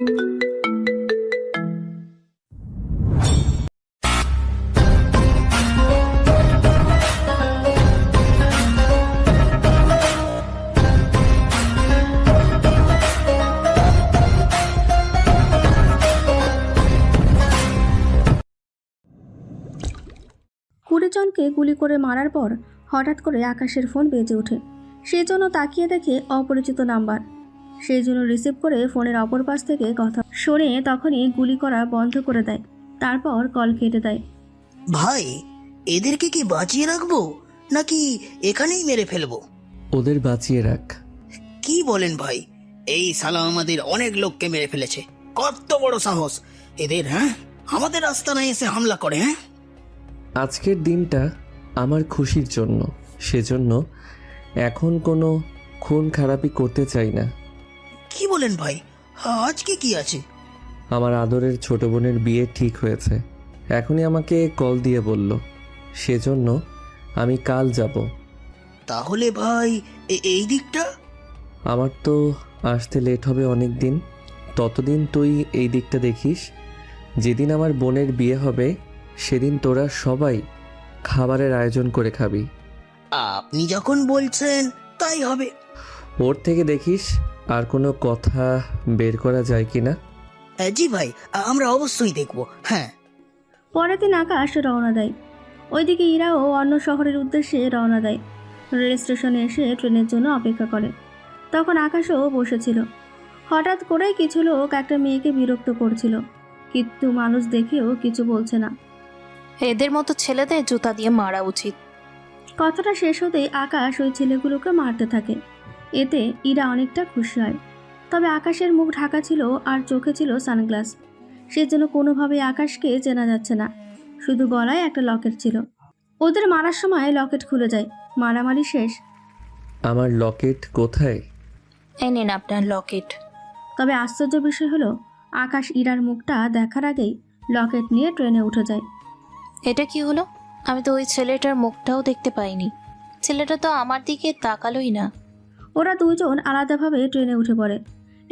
কুড়ি জনকে গুলি করে মারার পর হঠাৎ করে আকাশের ফোন বেজে ওঠে। সেই জন্য তাকিয়ে দেখে অপরিচিত নাম্বার। সেই জন্য রিসিভ করে ফোনের অপর পাশ থেকে কথা শুনে তখনই গুলি করা বন্ধ করে দেয়, তারপর কল কেটে দেয়। ভাই, এদেরকে কি বাঁচিয়ে রাখবো নাকি এখানেই মেরে ফেলবো? ওদের বাঁচিয়ে রাখ। কি বলেন ভাই? এই শালা আমাদের অনেক লোককে মেরে ফেলেছে। কত বড় সাহস এদের! হ্যাঁ, আমাদের আস্তানায় এসে হামলা করে। হ্যাঁ, আজকের দিনটা আমার খুশির জন্য, সেজন্য এখন কোনো খুন খারাপি করতে চাই না। কি বলেন ভাই? আজকে কি আছে? আমার আদরের ছোট বোনের বিয়ে ঠিক হয়েছে, এখনই আমাকে কল দিয়ে বলল, সেজন্য আমি কাল যাব। তাহলে ভাই এই দিকটা? আমার তো আসতে লেট হবে অনেক দিন, ততদিন তুই এই দিকটা দেখিস। যেদিন আমার বোনের বিয়ে হবে সেদিন তোরা সবাই খাবারের আয়োজন করে খাবি। আপনি যখন বলছেন তাই হবে। ওর থেকে দেখিস আর কোনো কথা বের করা যায় কি না। জি ভাই, আমরা অবশ্যই দেখব। হ্যাঁ। পরের দিন আকাশ রওনা দেয়। ওইদিকে ইরাও অন্য শহরের উদ্দেশ্যে রওনা দেয়। রেল স্টেশনে এসে ট্রেনের জন্য অপেক্ষা করে। তখন আকাশও বসেছিল। হঠাৎ করে কিছু লোক একটা মেয়েকে বিরক্ত করছিল, কিন্তু মানুষ দেখেও কিছু বলছে না। এদের মতো ছেলেদের জুতা দিয়ে মারা উচিত। কথাটা শেষ হতেই আকাশ ওই ছেলেগুলোকে মারতে থাকে। এতে ইরা অনেকটা খুশি হয়। তবে আকাশের মুখ ঢাকা ছিল আর চোখে ছিল সানগ্লাস, সেজন্য কোনোভাবেই আকাশকে চেনা যাচ্ছে না। শুধু গলায় একটা লকেট ছিল। ওদের মারার সময় লকেট খুলে যায়। মারামারি শেষ। আমার লকেট কোথায়? এই নিন আপনার লকেট। তবে আশ্চর্য বিষয় হলো, আকাশ ইরার মুখটা দেখার আগেই লকেট নিয়ে ট্রেনে উঠে যায়। এটা কি হলো? আমি তো ওই ছেলেটার মুখটাও দেখতে পাইনি। ছেলেটা তো আমার দিকে তাকালোই না। ওরা দুজন আলাদাভাবে ট্রেনে উঠে পড়ে।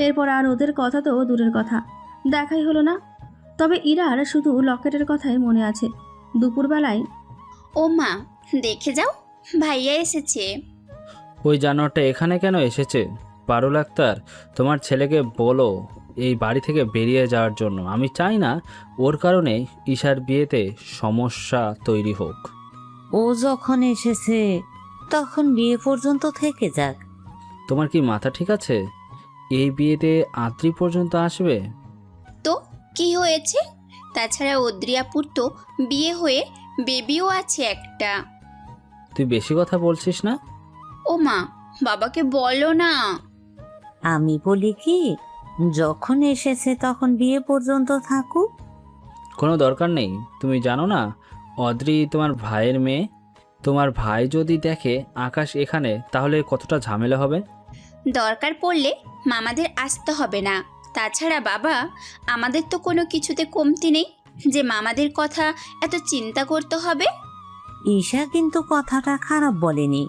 এরপর আর ওদের কথা তো দূরের কথা, দেখাই হলো না। তবে ইরার শুধু লকেটের কথাই মনে আছে। দুপুরবেলায়, ও মা, দেখে যাও, ভাইয়া এসেছে। ওই জানোয়ারটা এখানে কেন এসেছে? পারুল আক্তার, তোমার ছেলেকে বলো এই বাড়ি থেকে বেরিয়ে যাওয়ার জন্য। আমি চাই না ওর কারণে ঈশার বিয়েতে সমস্যা তৈরি হোক। ও যখন এসেছে তখন বিয়ে পর্যন্ত থেকে যাক। তোমার কি মাথা ঠিক আছে? এই বিয়েতে আদ্রি পর্যন্ত আসবে? তো কি হয়েছে? তাছাড়া অদ্রিয়াপুর তো বিয়ে হয়ে বেবিও আছে একটা। তুই বেশি কথা বলছিস না? ও মা, বাবাকে বলো না। আমি বলি কি, যখন এসেছে তখন বিয়ে পর্যন্ত থাকুক। কোনো দরকার নেই। তুমি জানো না অদ্রি তোমার ভাইয়ের মেয়ে? তোমার ভাই যদি দেখে আকাশ এখানে, তাহলে কতটা ঝামেলা হবে। দরকার পড়লে মামাদের আসতে হবে না। তাছাড়া বাবা, আমাদের তো কোনো কিছুতে কমতি নেই যে মামাদের কথা এত চিন্তা করতে হবে। ঈশা কিন্তু কথাটা খারাপ বলেনি।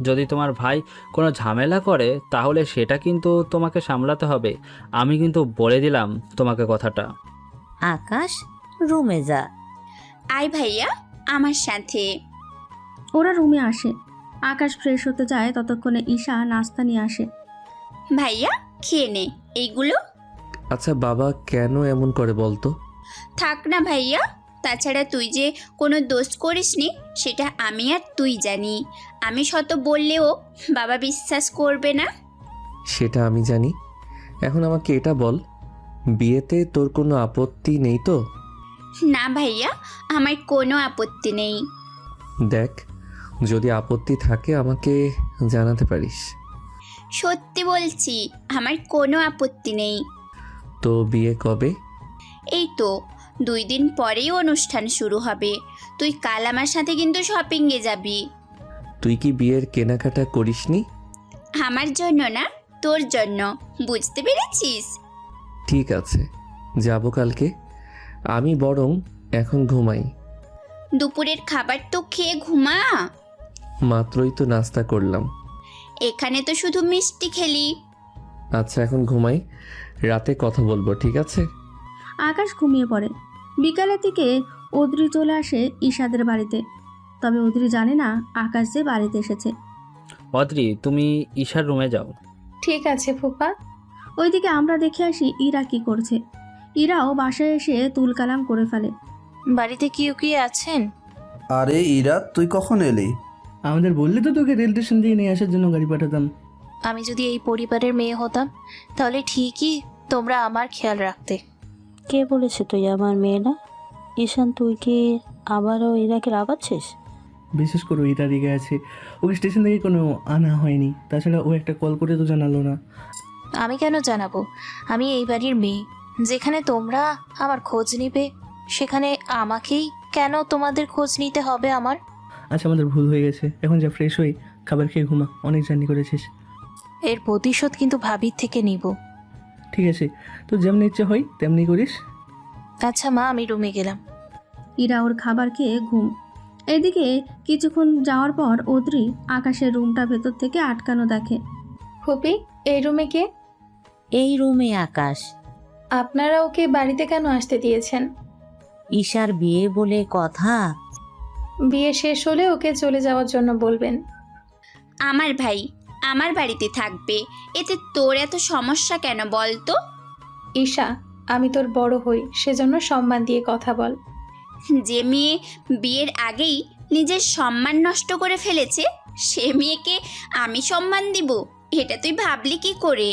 যদি তোমার ভাই কোনো ঝামেলা করে তাহলে সেটা কিন্তু তোমাকে সামলাতে হবে। আমি কিন্তু বলে দিলাম তোমাকে কথাটা। আকাশ, রুমে যা। আয় ভাইয়া আমার সাথে। ওরা রুমে আসে। আকাশ ফ্রেশ হতে যায়, ততক্ষণে ঈশা নাস্তা নিয়ে আসে। ভাইয়া খেয়ে নে এইগুলো। আচ্ছা বাবা কেন এমন করে বলতো? থাক না ভাইয়া, তাছাড়া তুই যে কোনো দোষ করিসনি সেটা আমি আর তুই জানি। আমি শত বললেও বাবা বিশ্বাস করবে না। সেটা আমি জানি। এখন আমাকে এটা বল, বিয়েতে তোর কোনো আপত্তি নেই তো? না ভাইয়া, আমার কোনো আপত্তি নেই। দেখ, যদি আপত্তি থাকে আমাকে জানাতে পারিস। সত্যি বলছি, আমার কোনো আপত্তি নেই। তো বিয়ে কবে? এই তো 2 দিন পরেই অনুষ্ঠান শুরু হবে। তুই কাল আমার সাথে কিন্তু শপিংয়ে যাবি। তুই কি বিয়ের কেনাকাটা করিসনি? আমার জন্য না, তোর জন্য, বুঝতে পেরেছিস? ঠিক আছে, যাব কালকে। আমি বরং এখন ঘুমাই। দুপুরের খাবার তো খেয়ে ঘুমা। মাত্রই তো নাস্তা করলাম। এখানে তো শুধু মিষ্টি খেলি। আচ্ছা এখন ঘুমাই, রাতে কথা বলবো, ঠিক আছে? আকাশ ঘুমিয়ে পড়ে। বিকালের দিকে অদ্রি চলে আসে ঈশাদের বাড়িতে। তবে অদ্রি জানে না আকাশ যে বাড়িতে এসেছে। অদ্রি, তুমি ঈশার রুমে যাও। ঠিক আছে ফুপা। ওইদিকে আমরা দেখে আসি ইরা কি করছে। ইরাও বাসায় এসে তুলকালাম করে ফেলে। বাড়িতে কেউ কি আছেন? আরে ইরা, তুই কখন এলি? আমাদের বললে তো তোকে রেল স্টেশন থেকে নিয়ে আসার জন্য গাড়ি পাঠাতাম। আমি যদি এই পরিবারের মেয়ে হতাম তাহলে ঠিকই তোমরা আমার খেয়াল রাখতে। কে বলেছে তুই আমার মেয়ে না? ঈশান, তুই কি আবারও ইরাকে রাগাচ্ছিস? বিশেষ করে ইরা রেগে আছে, ওকে স্টেশন থেকে কোনো আনা হয়নি। তাছাড়া ও একটা কল করে তো জানালো না। আমি কেন জানাবো? আমি এই বাড়ির মেয়ে। যেখানে তোমরা আমার খোঁজ নিবে সেখানে আমাকেই কেন তোমাদের খোঁজ নিতে হবে আমার? আচ্ছা, আমাদের ভুল হয়ে গেছে, এখন যা ফ্রেশ হই, খাবার খেয়ে ঘুমা, অনেক জার্নি করেছিস। এর প্রতিশোধ কিন্তু ভাবির থেকে নিব। ঠিক আছে, তো যেমনি ইচ্ছে হয় তেমনি করিস। আচ্ছা মা, আমি রুমে গেলাম। ইরা ওর খাবার খেয়ে ঘুম। এদিকে কিছুক্ষণ যাওয়ার পর অদ্রি আকাশের রুমটা ভেতর থেকে আটকানো দেখে। ফুপি, এই রুমে কে? এই রুমে আকাশ। আপনারা ওকে বাড়িতে কেন আসতে দিয়েছেন? ঈশার বিয়ে বলে কথা। বিয়ে শেষ হলে ওকে চলে যাওয়ার জন্য বলবেন। আমার ভাই আমার বাড়িতে থাকবে, এতে তোর এত সমস্যা কেন বল তো? ঈশা, আমি তোর বড় হই, সেজন্য সম্মান দিয়ে কথা বল। যে মেয়ে বিয়ের আগেই নিজের সম্মান নষ্ট করে ফেলেছে, সে মেয়েকে আমি সম্মান দিব? এটা তুই ভাবলি কি করে?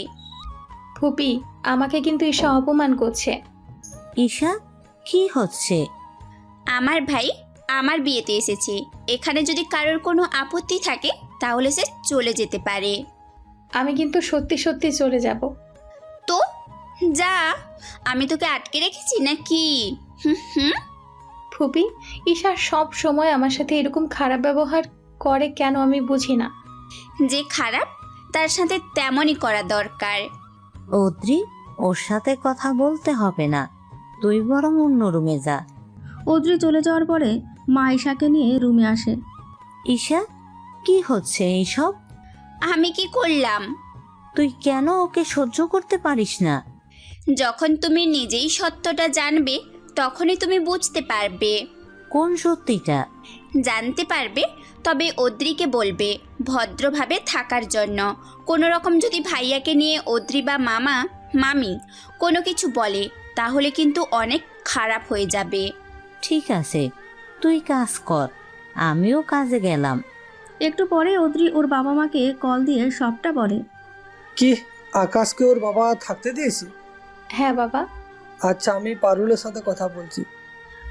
ফুপি, আমাকে কিন্তু ঈশা অপমান করছে। ঈশা, কি হচ্ছে? আমার ভাই আমার বিয়েতে এসেছে, এখানে যদি কারোর কোনো আপত্তি থাকে তাহলে সে চলে যেতে পারে। আমি কিন্তু সত্যি সত্যি চলে যাব। তো যা, আমি তোকে আটকে রেখেছি নাকি? হুম হুম। ফুপি, ঈশা সব সময় আমার সাথে এরকম খারাপ ব্যবহার করে কেন আমি বুঝি না। যে খারাপ তার সাথে তেমনই করা দরকার। অদ্রি, ওর সাথে কথা বলতে হবে না, তুই বরং অন্য রুমে যা। অদ্রি চলে যাওয়ার পরে মা ঈশাকে নিয়ে রুমে আসে। ঈশা, কি হচ্ছে এইসব? আমি কি করলাম? তুই কেন ওকে সহ্য করতে পারিস না? যখন তুমি নিজেই সত্যটা জানবে তখনই তুমি বুঝতে পারবে। কোন সত্যিটা? জানতে পারবে, তবে অদ্রিকে বলবে ভদ্রভাবে থাকার জন্য। কোনো রকম যদি ভাইয়াকে নিয়ে অদ্রি বা মামা মামি কোনো কিছু বলে তাহলে কিন্তু অনেক খারাপ হয়ে যাবে। ঠিক আছে, তুই কাজ কর, আমিও কাজে গেলাম। একটু পরে অদ্রি ওর বাবা মাকে কল দিয়ে সবটা বলে। কি, আকাশকে ওর বাবা থাকতে দিয়েছে? হ্যাঁ বাবা। আচ্ছা, আমি পারুলের সাথে কথা বলছি।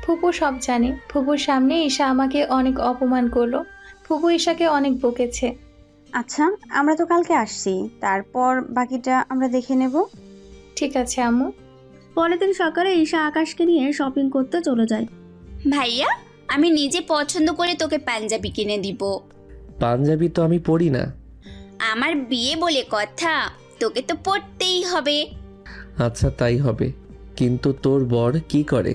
ফুপু সব জানে। ফুপুর সামনে ঈশা আমাকে অনেক অপমান করলো। ফুপু ঈশাকে অনেক বকেছে। আচ্ছা, আমরা তো কালকে আসছি, তারপর বাকিটা আমরা দেখে নেব। ঠিক আছে আম্মু। পরের দিন সকালে ঈশা আকাশকে নিয়ে শপিং করতে চলে যায়। ভাইয়া, আমি নিজে পছন্দ করে তোকে পাঞ্জাবি কিনে দিব। পাঞ্জাবি তো আমি পরি না। আমার বিয়ে বলে কথা, তোকে তো পড়তেই হবে। আচ্ছা তাই হবে, কিন্তু তোর বর কি করে?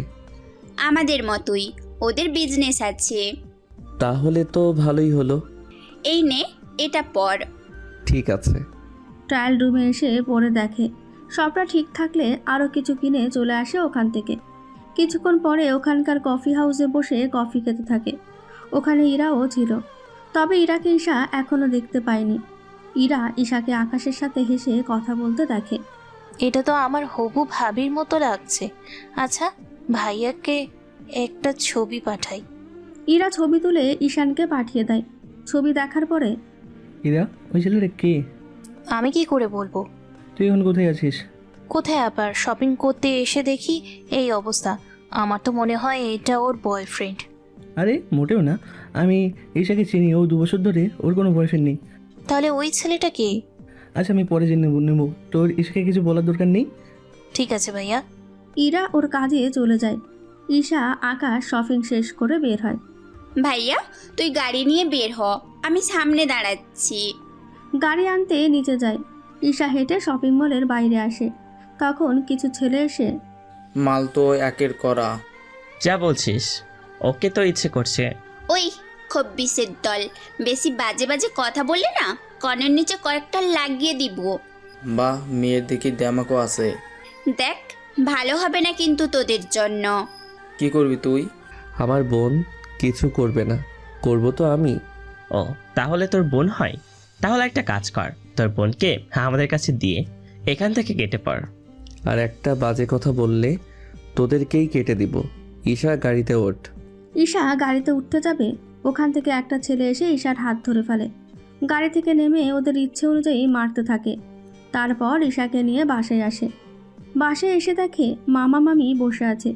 আমাদের মতোই, ওদের বিজনেস আছে। তাহলে তো ভালোই হলো। এই নে, এটা পড়। ঠিক আছে। ট্রায়াল রুমে এসে পরে দেখে সবটা ঠিক থাকলে আরও কিছু কিনে চলে আসে ওখান থেকে। কিছুক্ষণ পরে ওখানকার কফি হাউসে বসে কফি খেতে থাকে। ওখানে ইরাও ছিল, তবে ইরাকে ঈশা এখনও দেখতে পায়নি। ইরা ঈশাকে আকাশের সাথে হেসে কথা বলতে দেখে। এটা তো আমার হবু ভাবির মতো লাগছে। আচ্ছা, ভাইয়াকে একটা ছবি পাঠাই। ইরা ছবি তুলে ঈশানকে পাঠিয়ে দেয়। ছবি দেখার পরে, ইরা, ওই ছেলেটা কে? আমি কি করে বলবো? তুই এখন কোথায় আছিস? কোথায় আবার, শপিং করতে এসে দেখি এই অবস্থা। আমার তো মনে হয় এটা ওর বয়ফ্রেন্ড। আরে মোটেও না, আমি ঈশাকে চিনি, ও 2 বছর ধরে ওর কোনো বয়ফ্রেন্ড নেই। তাহলে ওই ছেলেটা কে? আচ্ছা, আমি পরে জেনে নেব। তোর ঈশাকে কিছু বলার দরকার নেই। ঠিক আছে ভাইয়া। ইরা ওর কাজে চলে যায়। ঈশা আকাশ শপিং শেষ করে বের হয়। ভাইয়া, তুই গাড়ি নিয়ে বের হ, আমি সামনে দাঁড়াচ্ছি। গাড়ি আনতে নিচে যায়। ঈশা হেঁটে শপিং মলের বাইরে আসে। তখন কিছু ছেলে এসে, মাল তো একের করা। যা বলছিস, ওকে তো ইচ্ছে করছে। ওই খব্বিসের দল, বেশি বাজে বাজে কথা বললে না কনের নিচে কয়েকটা লাগিয়ে দিব। বাহ, মেয়ের দেখি ড্যামাকো আছে। দেখ, ভালো হবে না কিন্তু তোদের জন্য। কি করবি তুই? আমার বোন কিছু করবে না, করব তো আমি। ও, তাহলে তোর বোন হয়? তাহলে একটা কাজ কর, তোর বোনকে আমাদের কাছে দিয়ে এখান থেকে কেটে পড়। আর একটা বাজে কথা বললে তোদেরকেই কেটে দিব। ঈশা, গাড়িতে ওঠ। ঈশা গাড়িতে উঠতে যাবে, ওখান থেকে একটা ছেলে এসে ঈশার হাত ধরে ফেলে। গাড়ি থেকে নেমে ওদের ইচ্ছে অনুযায়ী মারতে থাকে। তারপর ঈশাকে নিয়ে বাসায় আসে। বাসায় এসে দেখে মামা মামি বসে আছে।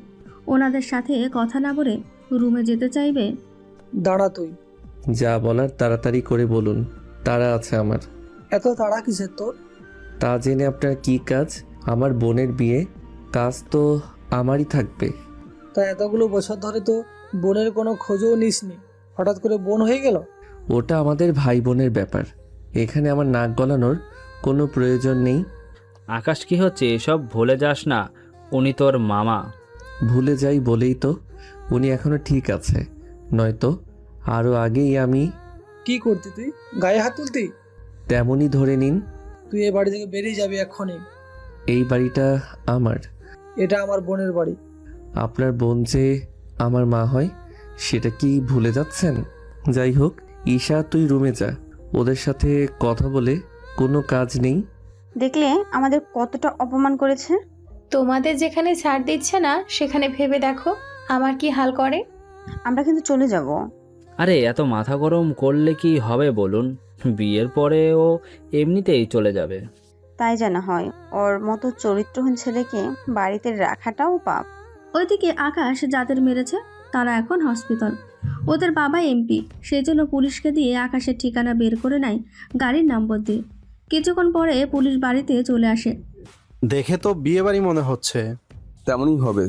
ওনাদের সাথে কথা না বলে রুমে যেতে চাইবে। দাঁড়া তুই, যা বলার তাড়াতাড়ি করে বলুন, তাড়া আছে আমার। এত তাড়া কিসের তোর? তা জেনে আপনার কি কাজ? আমার বোনের বিয়ে, কাজ তো আমারই থাকবে। তা এতগুলো বছর ধরে তো বোনের কোনো খোঁজও নিসনি, হঠাৎ করে বোন হয়ে গেল? ওটা আমাদের ভাই বোনের ব্যাপার, এখানে আমার নাক গলানোর কোনো প্রয়োজন নেই। আকাশ, কি হচ্ছে এসব? ভুলে যাস না, উনি তোর মামা। ভুলে যাই বলেই তো উনি এখনো ঠিক আছে, নয়তো আরও আগেই আমি কি করতি তুই? গায়ে হাত তুলতি? তেমনই ধরে নিন। তুই এই বাড়ি থেকে বেরিয়ে যাবি এক্ষুনি। এই বাড়িটা আমার। এটা আমার বোনের বাড়ি। আপনার বোন যে আমার মা হয় সেটা কি ভুলে যাচ্ছেন? যাই হোক, ঈশা তুই রুমে যা, ওদের সাথে কথা বলে কোনো কাজ নেই। দেখলে আমাদের কতটা অপমান করেছে। তোমাদের যেখানে ছাড় দিচ্ছে না সেখানে ভেবে দেখো আমার কি হাল করে। আমরা কিন্তু চলে যাব। আরে এত মাথা গরম করলে কি হবে বলুন? বিয়ের পরে ও এমনিতেই চলে যাবে। তাই জানা হয়, ওর মতো চরিত্রহীন ছেলেকে বাড়িতে রাখাটাও পাপ। ওইদিকে আকাশ যাদের মেরেছে তারা এখন হসপিটাল। ওদের বাবা এমপি, সেই জন্য পুলিশকে দিয়ে আকাশের ঠিকানা বের করে নেয় গাড়ির নম্বর দিয়ে। কিছুক্ষণ পরে পুলিশ বাড়িতে চলে আসে। দেখে তো বিয়ে বাড়ি মনে হচ্ছে। তেমনই হবে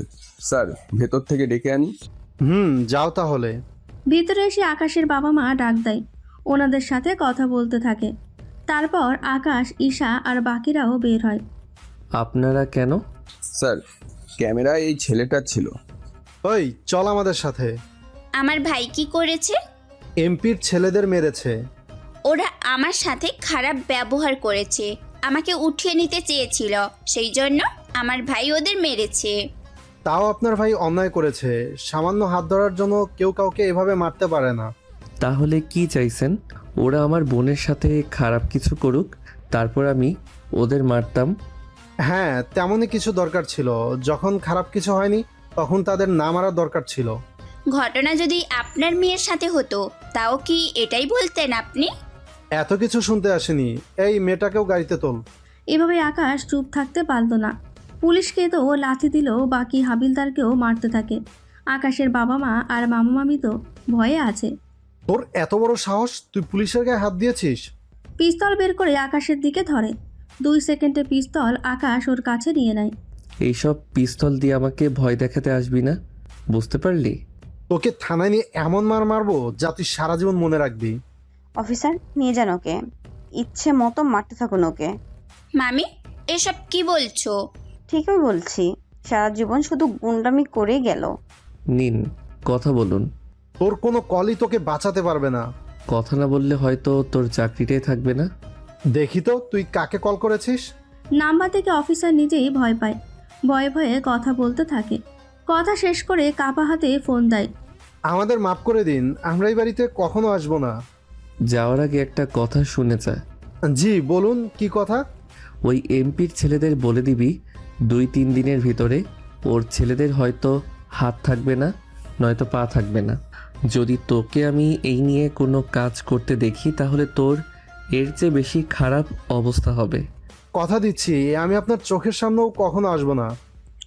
স্যার, ভেতর থেকে ডেকে আনি। যাও তাহলে। ভিতরে এসে আকাশের বাবা মা ডাক দেয়, ওনাদের সাথে কথা বলতে থাকে। তারপর আকাশ, ঈশা আর বাকিরাও বের হয়। আপনারা কেন? স্যার, ক্যামেরায় এই ছেলেটা ছিল। ওই চল আমাদের সাথে। আমার ভাই কি করেছে? এমপির ছেলেদের মেরেছে। ওরা আমার সাথে খারাপ ব্যবহার করেছে, আমাকে উঠিয়ে নিতে চেয়েছিল, সেই জন্য আমার ভাই ওদের মেরেছে। তাও আপনার ভাই অন্যায় করেছে, সামান্য হাত ধরার জন্য কেউ কাউকে এভাবে মারতে পারে না। তাহলে কি চাইছেন? ওরা আমার বোনের সাথে খারাপ কিছু করুক, তারপর আমি ওদের মারতাম? হ্যাঁ, তেমনই কিছু দরকার ছিল। যখন খারাপ কিছু হয়নি তখন তাদের না মারা দরকার ছিল। ঘটনা যদি আপনার মেয়ের সাথে হতো তাও কি এটাই বলতেন আপনি? এত কিছু শুনতে আসেনি। এই মেয়েটাকেও গাড়িতে তোল। এভাবে আকাশ চুপ থাকতে পারল না। পুলিশকে তো লাথি দিল, বাকি হাবিলদারকেও মারতে থাকে। আকাশের বাবা মা আর মামা মামি তো ভয়ে আছে। তোর এত বড় সাহস, তুই পুলিশের গায়ে হাত দিয়েছিস? পিস্তল বের করে আকাশের দিকে ধরে। 2 সেকেন্ডে পিস্তল আকাশ ওর কাছে নিয়ে নেয়। এইসব পিস্তল দিয়ে আমাকে ভয় দেখাতে আসবি না, বুঝতে পারলি? তোকে থানায় নিয়ে এমন মার মারবো যা তুই সারা জীবন মনে রাখবি। অফিসার, নিয়ে যান ওকে, ইচ্ছে মতো মারতে থাকুন ওকে। মামি, এসব কি বলছো? ঠিকই বলছি, সারা জীবন শুধু গুন্ডামি করেই গেল। নিন, কথা বলুন। তোর কোনো কলই তোকে বাঁচাতে পারবে না। কথা না বললে হয়তো তোর চাকরিটাই থাকবে না। দেখি তো তুই কাকে কল করেছিস। নাম্বার থেকে অফিসার নিজেই ভয় পায়, ভয়ে ভয়ে কথা বলতে থাকে। কথা শেষ করে কাপা হাতে ফোন দেয়। আমাদের মাফ করে দিন, আমরা এই বাড়িতে কখনো আসবো না। যাওয়ার আগে একটা কথা শুনে যা। জি বলুন, কি কথা? ওই এমপির ছেলেদের বলে দিবি 2-3 দিনের ভিতরে ওর ছেলেদের হয়তো হাত থাকবে না, নয়তো পা থাকবে না। যদি তোকে আমি এই নিয়ে কোনো কাজ করতে দেখি তাহলে তোর এর চেয়ে বেশি খারাপ অবস্থা হবে। কথা দিচ্ছি, আমি আপনার চোখের সামনেও কখনো আসবো না।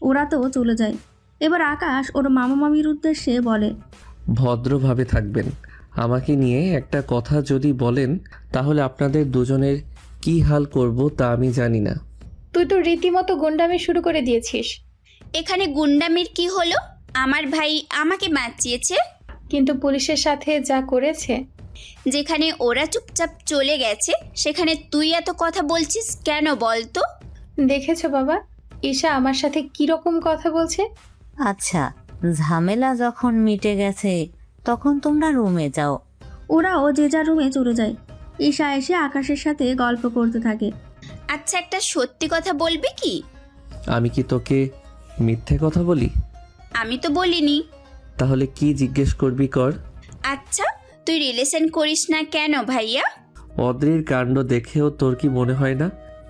ওরা তো চলে যায়। এবার আকাশ ওর মামা মামির উদ্দেশ্যে বলে, ভদ্রভাবে থাকবেন। আমাকে নিয়ে একটা কথা যদি বলেন তাহলে আপনাদের দুজনের কি হাল করব তা আমি জানি না। তুই তো রীতিমতো গুন্ডামি শুরু করে দিয়েছিস। এখানে গুন্ডামির কি হলো? আমার ভাই আমাকে বাঁচিয়েছে। কিন্তু পুলিশের সাথে যা করেছে। যেখানে ওরা চুপচাপ চলে গেছে সেখানে তুই এত কথা বলছিস কেন বলতো? দেখেছো বাবা, ঈশা আমার সাথে কিরকম কথা বলছে। আচ্ছা, ঝামেলা যখন মিটে গেছে তখন তোমরা রুমে যাও। ওরাও যে যার রুমে চলে যায়। ঈশা এসে আকাশের সাথে গল্প করতে থাকে। আচ্ছা, একটা সত্যি কথা বলবি কি? আমি কি তোকে মিথ্যে কথা বলি? আমি তো বলিনি। তাহলে কি জিজ্ঞেস করবি কর। আচ্ছা, তুই রিলেশন করিস না কেন ভাইয়া? অদ্রির কাণ্ড দেখেও তোর কি মনে হয় না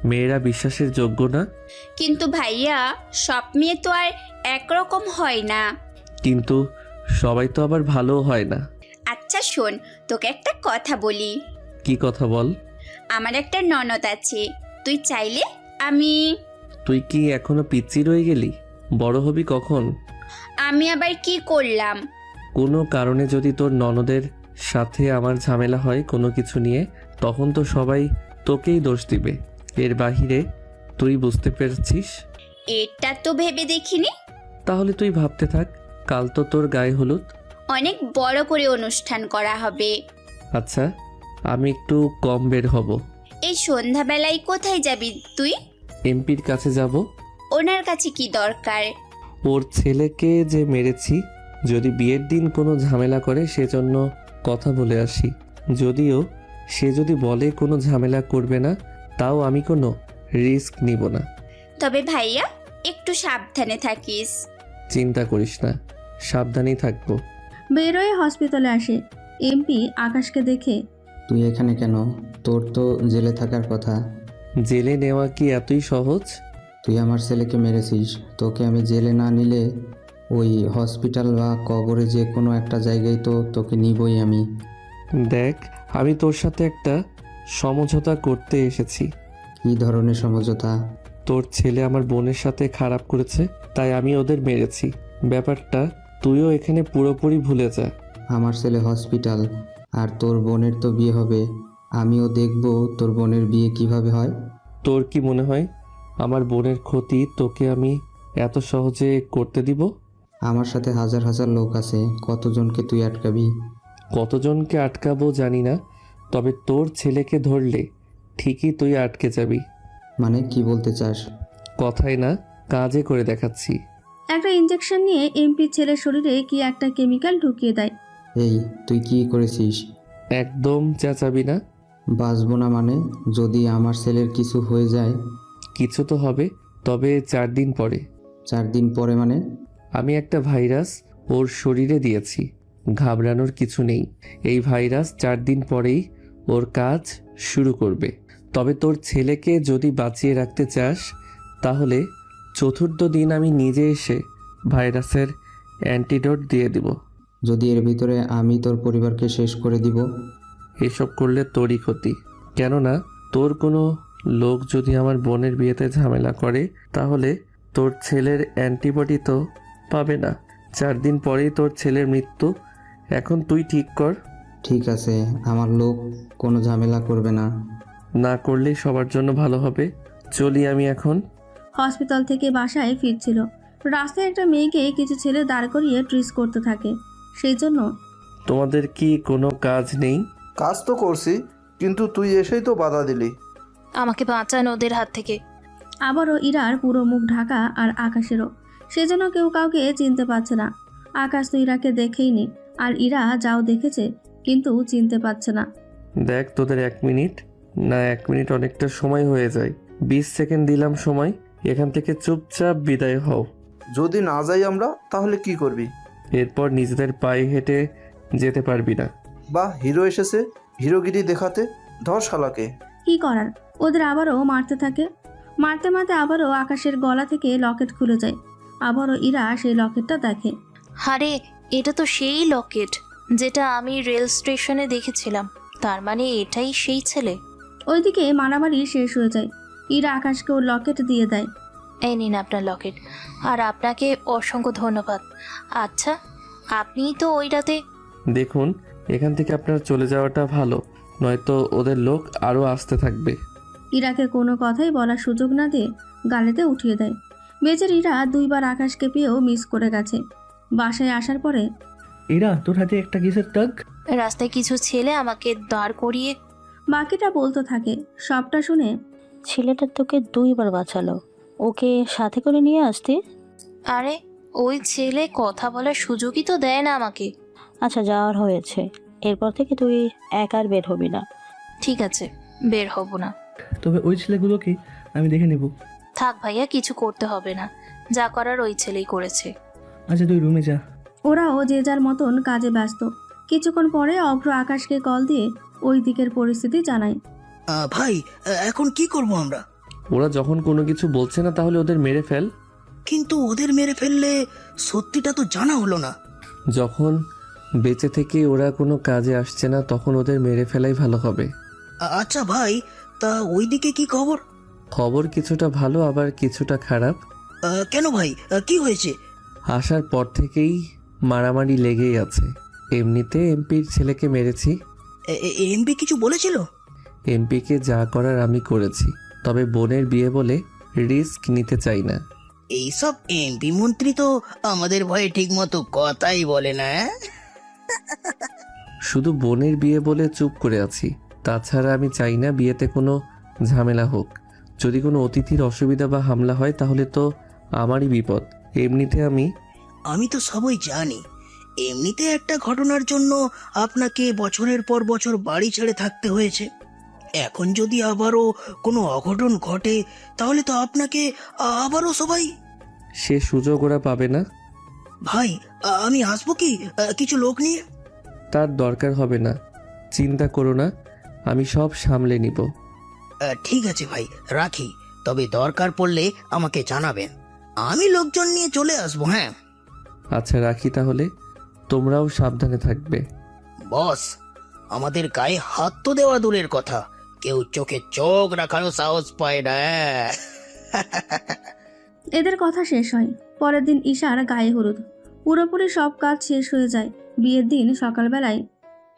মেয়েরা বিশ্বাসের যোগ্য না? কিন্তু ভাইয়া, সব মেয়ে তো আর একরকম হয় না। কিন্তু সবাই তো আবার ভালোও হয় না। আচ্ছা শোন, তোকে একটা কথা বলি। কি কথা বল। আমার একটা ননদ আছে, তুই চাইলে আমি তুই কি এখনো পিচ্চি রয়ে গেলি? বড় হবি কখন? আমি আবার কি করলাম? কোনো কারণে যদি তোর ননদের সাথে আমার ঝামেলা হয় কোনো কিছু নিয়ে, তখন তো সবাই তোকেই দোষ দিবে। এর বাহিরে তুই বুঝতে পেরেছিস? এটা তো ভেবে দেখিনি। তাহলে তুই ভাবতে থাক, কাল তো তোর গায়ে হলুদ। অনেক বড় করে অনুষ্ঠান করা হবে। আচ্ছা, আমি একটু কম বের হব। এই সন্ধ্যাবেলায় কোথায় যাবি তুই? এমপির কাছে যাব। ওনার কাছে কি দরকার? ওর ছেলেকে যে মেরেছি, যদি বিয়ের দিন কোনো ঝামেলা করে সেজন্য কথা বলে আসি। যদিও সে যদি বলে কোনো ঝামেলা করবে না, তাও আমি কোনো রিস্ক নিব না। তবে ভাইয়া, একটু সাবধানে থাকিস। চিন্তা করিস না, সাবধানেই থাকবো। বেরোয় হসপিটালে আসে। এমপি আকাশকে দেখে, তুই এখানে কেন? তোর তো জেলে থাকার কথা। জেলে নেওয়া কি এতই সহজ? তুই আমার ছেলেকে মেরেছিস, তোকে আমি জেলে না নিলে ওই হসপিটাল বা কবরে যে কোনো একটা জায়গায় তো তোকে নিবই আমি। দেখ, আমি তোর সাথে একটা সমঝোতা করতে এসেছি। কী ধরনের সমঝোতা? তোর ছেলে আমার বোনের সাথে খারাপ করেছে, তাই আমি ওদের মেরেছি। ব্যাপারটা তুইও এখানে পুরোপুরি ভুলে যা। আমার ছেলে হসপিটাল, আর তোর বোনের তো বিয়ে হবে। আমিও দেখব তোর বোনের বিয়ে কিভাবে হয়। তোর কি মনে হয় আমার বোনের ক্ষতি তোকে আমি এত সহজে করতে দিব? আমার সাথে হাজার হাজার লোক আছে, কতজনকে তুই আটকাবি? কতজনকে আটকাবো জানি না, তবে তোর ছেলেকে ধরলে ঠিকই তুই আটকে যাবি। মানে কি বলতে চাস? কথাই না, কাজে করে দেখাচ্ছি। একটা ইঞ্জেকশন নিয়ে এমপির ছেলের শরীরে কি একটা কেমিক্যাল ঢুকিয়ে দেয়। এই তুই কি করেছিস? একদম চেঁচাবি না। বাঁচবো না মানে? যদি আমার ছেলের কিছু হয়ে যায়? কিছু তো হবে, তবে 4 দিন পরে। 4 দিন পরে মানে? আমি একটা ভাইরাস ওর শরীরে দিয়েছি, ঘাবড়ানোর কিছু নেই। এই ভাইরাস 4 দিন পরেই ওর কাজ শুরু করবে। তবে তোর ছেলেকে যদি বাঁচিয়ে রাখতে চাস, তাহলে 4র্থ দিন আমি নিজে এসে ভাইরাসের অ্যান্টিডোট দিয়ে দিব। যদি এর ভিতরে আমি তোর পরিবারকে শেষ করে দিব? এসব করলে তোরই ক্ষতি। কেননা তোর কোনো লোক যদি আমার বোনের বিয়েতে ঝামেলা করে, তাহলে তোর ছেলের অ্যান্টিবডি তো পাবে না। 4 দিন পরেই তোর ছেলের মৃত্যু। এখন তুই ঠিক কর। ঠিক আছে, আমার লোক কোনো ঝামেলা করবে না। না করলেই সবার জন্য ভালো হবে। চলি আমি এখন। হসপিটাল থেকে বাসায় ফিরছিল। রাস্তায় একটা মেয়েকে কিছু ছেলে দাঁড় করিয়ে ট্রিস করতে থাকে। সেই জন্য, তোমাদের কি কোনো কাজ নেই? কাজ তো করছি, কিন্তু তুই এসেই তো বাধা দিলি। আমাকে বাঁচান ওদের হাত থেকে। আবারও ইরার পুরো মুখ ঢাকা, আর আকাশেরও। সেজন্য কেউ কাউকে চিনতে পারছে না। আকাশ তো ইরাকে দেখেই নি, আর ইরা যাও দেখেছে কিন্তু চিনতে পারছে না। দেখ, তোদের 1 মিনিট না, 1 মিনিট অনেকটা সময় হয়ে যায়। 20 সেকেন্ড দিলাম সময়, এখান থেকে চুপচাপ বিদায় হও। যদি না যাই আমরা, তাহলে কি করবি? এরপর নিজেদের পায়ে হেঁটে যেতে পারবি না। বাহ, হিরো এসেছে হিরোগিরি দেখাতে। ধর শালাকে। কি করার, ওদের আবারও মারতে থাকে। মারতে মারতে আবারও আকাশের গলা থেকে লকেট খুলে যায়। আবারও ইরা সেই লকেটটা দেখে। আরে, এটা তো সেই লকেট যেটা আমি রেল স্টেশনে দেখেছিলাম। তার মানে এটাই সেই ছেলে। ওইদিকে মারামারি শেষ হয়ে যায়। ইরা আকাশকে ওর লকেট দিয়ে দেয়। এই নিন আপনার লকেট, আর আপনাকে অসংখ্য ধন্যবাদ। আচ্ছা, আপনিই তো ওই রাতে। দেখুন, এখান থেকে আপনার চলে যাওয়াটা ভালো, নয়তো ওদের লোক আরও আসতে থাকবে। ইরাকে কোনো কথাই বলার সুযোগ না দিয়ে গাড়িতে উঠিয়ে দেয়। বেচার ইরা 2 বার আকাশকে পেয়েও মিস করে গেছে। বাসায় আসার পরে, এরা তোর হাতে একটা কিসের টাক? রাস্তায় কিছু ছেলে আমাকে দাঁড় করিয়ে বাকিটা বলতে থাকে। সবটা শুনে, ছেলেটা তোকে 2 বার বাঁচালো, ওকে সাথে করে নিয়ে আসতে। আরে, ওই ছেলে কথা বলার সুযোগই তো দেয় না আমাকে। আচ্ছা, যাওয়ার হয়েছে, এরপর থেকে তুই একা আর বের হবি না। ঠিক আছে, বের হব না। তবে ওই ছেলেগুলোকে আমি দেখে নেব। থাক ভাইয়া, কিছু করতে হবে না, যা করার ওই ছেলেই করেছে। আচ্ছা তুই রুমে যা। ওরাও যে যার মতন কাজে ব্যস্ত। কিছুক্ষণ পরে অভ্র আকাশকে কল দিয়ে ওই দিকের পরিস্থিতি জানায়। ভাই এখন কি করব আমরা? ওরা যখন কোনো কিছু বলছে না তাহলে ওদের মেরে ফেল। কিন্তু ওদের মেরে ফেললে সত্যিটা তো জানা হলো না। যখন বেঁচে থেকে ওরা কোনো কাজে আসছে না তখন ওদের মেরে ফেলাই ভালো হবে। আচ্ছা ভাই, তা ওইদিকে কি খবর? খবর কিছুটা ভালো আবার কিছুটা খারাপ। কেন ভাই, কি হয়েছে? আসার পর থেকেই মারামারি লেগেই আছে। এমনিতে এমপির ছেলেকে মেরেছি। এমপি কিছু বলেছিল? এমপিকে যা করার আমি করেছি, তবে বোনের বিয়ে বলে রিস্ক নিতে চাই না। এইসব এমপি মন্ত্রী তো আমাদের ভয়ে ঠিক মতো কথাই বলে না। শুধু বোনের বিয়ে বলে চুপ করে আছি। তাছাড়া আমি চাই না বিয়েতে কোনো ঝামেলা হোক। যদি কোনো অতিথির অসুবিধা বা হামলা হয় তাহলে তো আমারই বিপদ। এমনিতে আমি তো সবই জানি। এমনিতে একটা ঘটনার জন্য আপনাকে বছরের পর বছর বাড়ি ছেড়ে থাকতে হয়েছে। এখন যদি আবারও কোনো অঘটন ঘটে তাহলে তো আপনাকে আবারও সবাই। সে সুযোগ ওরা পাবে না। ভাই আমি আসবো কি কিছু লোক নিয়ে? তার দরকার হবে না, চিন্তা করো না, আমি সব সামলে নিব। ঠিক আছে ভাই, রাখি। তবে দরকার পড়লে আমাকে জানাবেন, আমি লোকজন নিয়ে চলে আসবো। হ্যাঁ আচ্ছা রাখি তাহলে, তোমরাও সাবধানে থাকবে। বস, আমাদের গায়ে হাত তো দেওয়া দূরের কথা, কেউ চোখে চোখ রাখারও সাহস পায় না। এদের কথা শেষ হয়। পরের দিন ঈশার গায়ে হলুদ। পুরোপুরি সব কাজ শেষ হয়ে যায়। বিয়ের দিন সকালবেলায়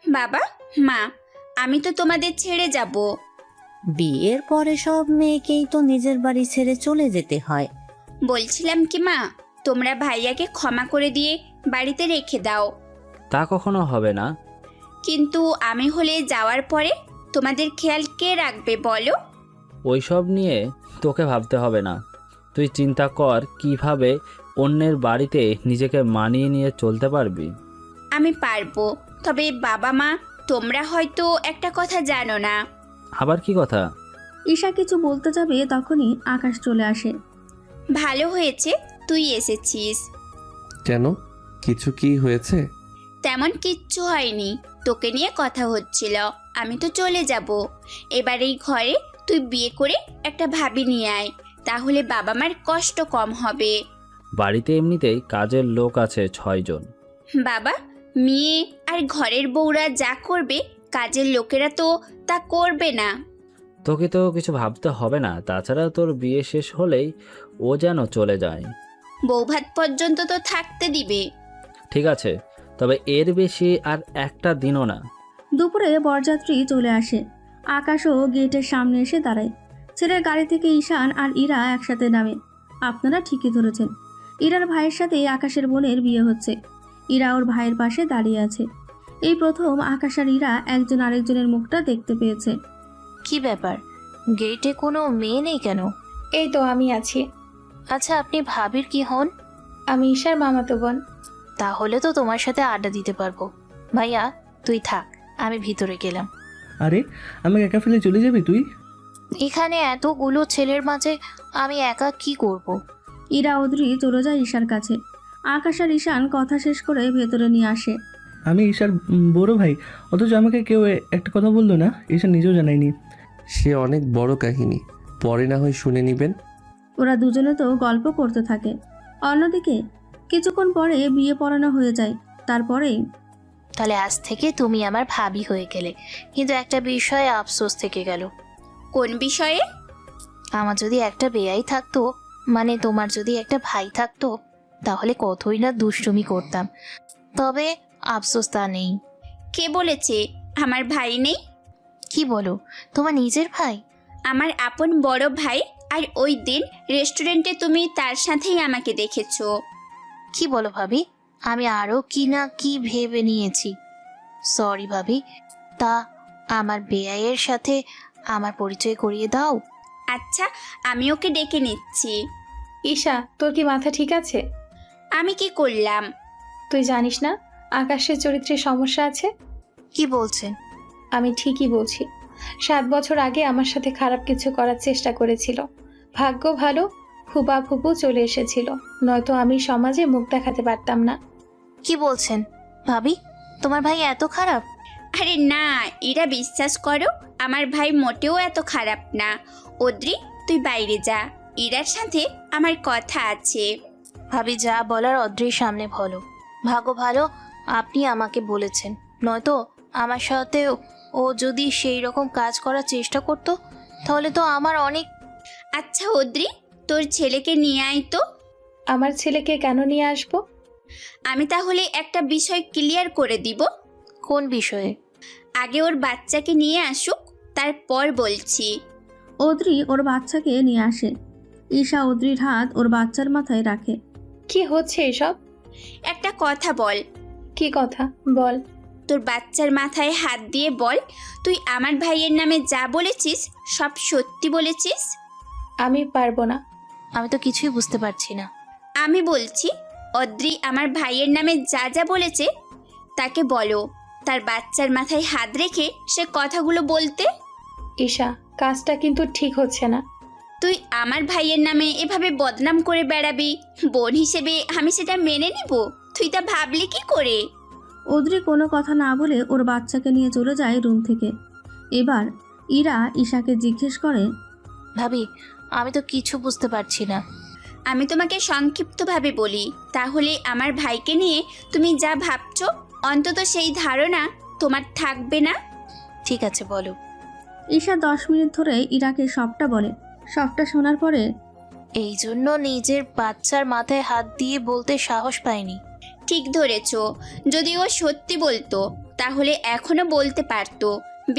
বাবা, মা, আমি তো তোমাদের ছেড়ে যাব। বিয়ের পরে সব মেয়েকেই তো নিজের বাড়ি ছেড়ে চলে যেতে হয়। বলছিলাম কি মা, তোমরা ভাইয়াকে ক্ষমা করে দিয়ে বাড়িতে রেখে দাও। তা কখনো হবে না। কিন্তু আমি হলে যাওয়ার পরে তোমাদের খেয়াল কে রাখবে বলো? ওইসব নিয়ে তোকে ভাবতে হবে না। তুই চিন্তা কর কিভাবে অন্যের বাড়িতে নিজেকে মানিয়ে নিয়ে চলতে পারবি। আমি পারবো, তবে বাবা মা, তোমরা হয়তো একটা কথা জানো না। আবার কি কথা? ঈশা কিছু বলতে যাবে তখনই আকাশ চলে আসে। ভালো হয়েছে তুই এসেছিস। কেন, কিছু কি হয়েছে? তেমন কিচ্ছু হয়নি, তোকে নিয়ে কথা হচ্ছিল। আমি তো চলে যাব। এবার এই ঘরে তুই বিয়ে করে একটা ভাবি নিয়ে আয়, তাহলে বাবা মার কষ্ট কম হবে। বাড়িতে এমনিতেই কাজের লোক আছে 6 জন। বাবা, মেয়ে আর ঘরের বউরা যা করবে কাজের লোকেরা তো তা করবে না। তোকে তো কিছু ভাবতে হবে না। তাছাড়া তোর বিয়ে শেষ হলেই ও যেন চলে যায়। বৌভাত পর্যন্ত তো থাকতে দিবে। ঠিক আছে, তবে এর বেশি আর একটা দিনও না। দুপুরে বরযাত্রী চলে আসে। আকাশও গেটের সামনে এসে দাঁড়ায়। ছেলের গাড়ি থেকে ঈশান আর ইরা একসাথে নামে। আপনারা ঠিকই ধরেছেন, ইরার ভাইয়ের সাথে আকাশের বোনের বিয়ে হচ্ছে। ইরা ওর ভাইয়ের পাশে দাঁড়িয়ে আছে। এই প্রথম আকাশ আর ইরা একজন আরেকজনের মুখটা দেখতে পেয়েছে। কি ব্যাপার, গেটে কোনো মেয়ে নেই কেন? এই তো আমি আছি। আচ্ছা, আপনি ভাবির কি হন? আমি ঈশার মামাতো বোন। তাহলে তো তোমার সাথে আড্ডা দিতে পারবো। ভাইয়া তুই থাক, আমি ভিতরে গেলাম। আরে আমাকে একা ফেলে চলে যাবি তুই? এখানে এতগুলো ছেলের মাঝে আমি একা কি করব? ইরা অদ্রি চলে যায় ঈশার কাছে। আকাশ আর ঈশান কথা শেষ করে ভেতরে নিয়ে আসে। আমি ঈশার বড় ভাই, অথচ আমাকে কেউ একটা কথা বললো না, ঈশা নিজেও জানায়নি। সে অনেক বড় কাহিনী, পরে না হয় শুনে নিবেন। ওরা দুজনে তো গল্প করতে থাকে। অন্যদিকে কিছুক্ষণ পরে বিয়ে পড়ানো হয়ে যায়। তারপরেই তাহলে আজ থেকে তুমি আমার ভাবি হয়ে গেলে, কিন্তু একটা বিষয়ে আফসোস থেকে গেল। কোন বিষয়ে? আমার যদি একটা বেয়াই থাকতো, মানে তোমার যদি একটা ভাই থাকতো, তাহলে কতই না দুষ্টুমি করতাম। তবে আফসোস তা নেই। কে বলেছে আমার ভাই নেই? কি বলো, তোমার নিজের ভাই? আমার আপন বড় ভাই। আর ওই দিন রেস্টুরেন্টে তুমি তার সাথেই আমাকে দেখেছো। কি বলো ভাবি, আমি আরও কি না কি ভেবে নিয়েছি। সরি ভাবি, তা আমার বেয়াইয়ের সাথে আমার পরিচয় করিয়ে দাও। আচ্ছা, আমি ওকে ডেকে নিচ্ছি। ঈশা, তোর কি মাথা ঠিক আছে? আমি কি করলাম? তুই জানিস না আকাশের চরিত্রে সমস্যা আছে? কি বলছেন? আমি ঠিকই বলছি। 7 বছর আগে আমার সাথে খারাপ কিছু করার চেষ্টা করেছিল। ভাগ্য ভালো, ফুপা ফুপু চলে এসেছিল, নয়তো আমি সমাজে মুখ দেখাতে পারতাম না। কি বলছেন ভাবি? তোমার ভাই এত খারাপ? আরে না, এরা বিশ্বাস করো, আমার ভাই মোটেও এত খারাপ না। অদ্রি, তুই বাইরে যা, ইরার সাথে আমার কথা আছে। ভাবি, যা বলার অদ্রির সামনে বলো। ভাগ্য ভালো আপনি আমাকে বলেছেন, নয়তো আমার সাথে ও যদি সেই রকম কাজ করার চেষ্টা করতো তাহলে তো আমার অনেক। আচ্ছা অদ্রি, তোর ছেলেকে নিয়ে আয় তো। আমার ছেলেকে কেন নিয়ে আসবো? আমি তাহলে একটা বিষয় ক্লিয়ার করে দিব। কোন বিষয়ে? আগে ওর বাচ্চাকে নিয়ে আসুক, তারপর বলছি। অদ্রি ওর বাচ্চাকে নিয়ে আসে। ঈশা অদ্রির হাত ওর বাচ্চার মাথায় রাখে। কি হচ্ছে এসব? একটা কথা বল। কি কথা বল? তোর বাচ্চার মাথায় হাত দিয়ে বল, তুই আমার ভাইয়ের নামে যা বলেছিস সব সত্যি বলেছিস? আমি পারবো না। আমি তো কিছুই বুঝতে পারছি না। আমি বলছি, অদ্রি আমার ভাইয়ের নামে যা যা বলেছে তাকে বলো তার বাচ্চার মাথায় হাত রেখে সে কথাগুলো বলতে। ঈশা, কাজটা কিন্তু ঠিক হচ্ছে না। তুই আমার ভাইয়ের নামে এভাবে বদনাম করে বেড়াবি, বোন হিসেবে আমি সেটা মেনে নিব? তুই তা ভাবলি কি করে? অদ্রি কোনো কথা না বলে ওর বাচ্চাকে নিয়ে চলে যায় রুম থেকে। এবার ইরা ঈশাকে জিজ্ঞেস করে, ভাবি, আমি তো কিছু বুঝতে পারছি না। আমি তোমাকে সংক্ষিপ্তভাবে বলি, তাহলে আমার ভাইকে নিয়ে তুমি যা ভাবছো অন্তত সেই ধারণা তোমার থাকবে না। ঠিক আছে, বলো। ঈশা 10 মিনিট ধরে ইরাকে সবটা বলে। সবটা শোনার পরে, এই জন্য নিজের বাচ্চার মাথায় হাত দিয়ে বলতে সাহস পাইনি। ঠিক ধরেছ, যদি ও সত্যি বলতো তাহলে এখনো বলতে পারতো।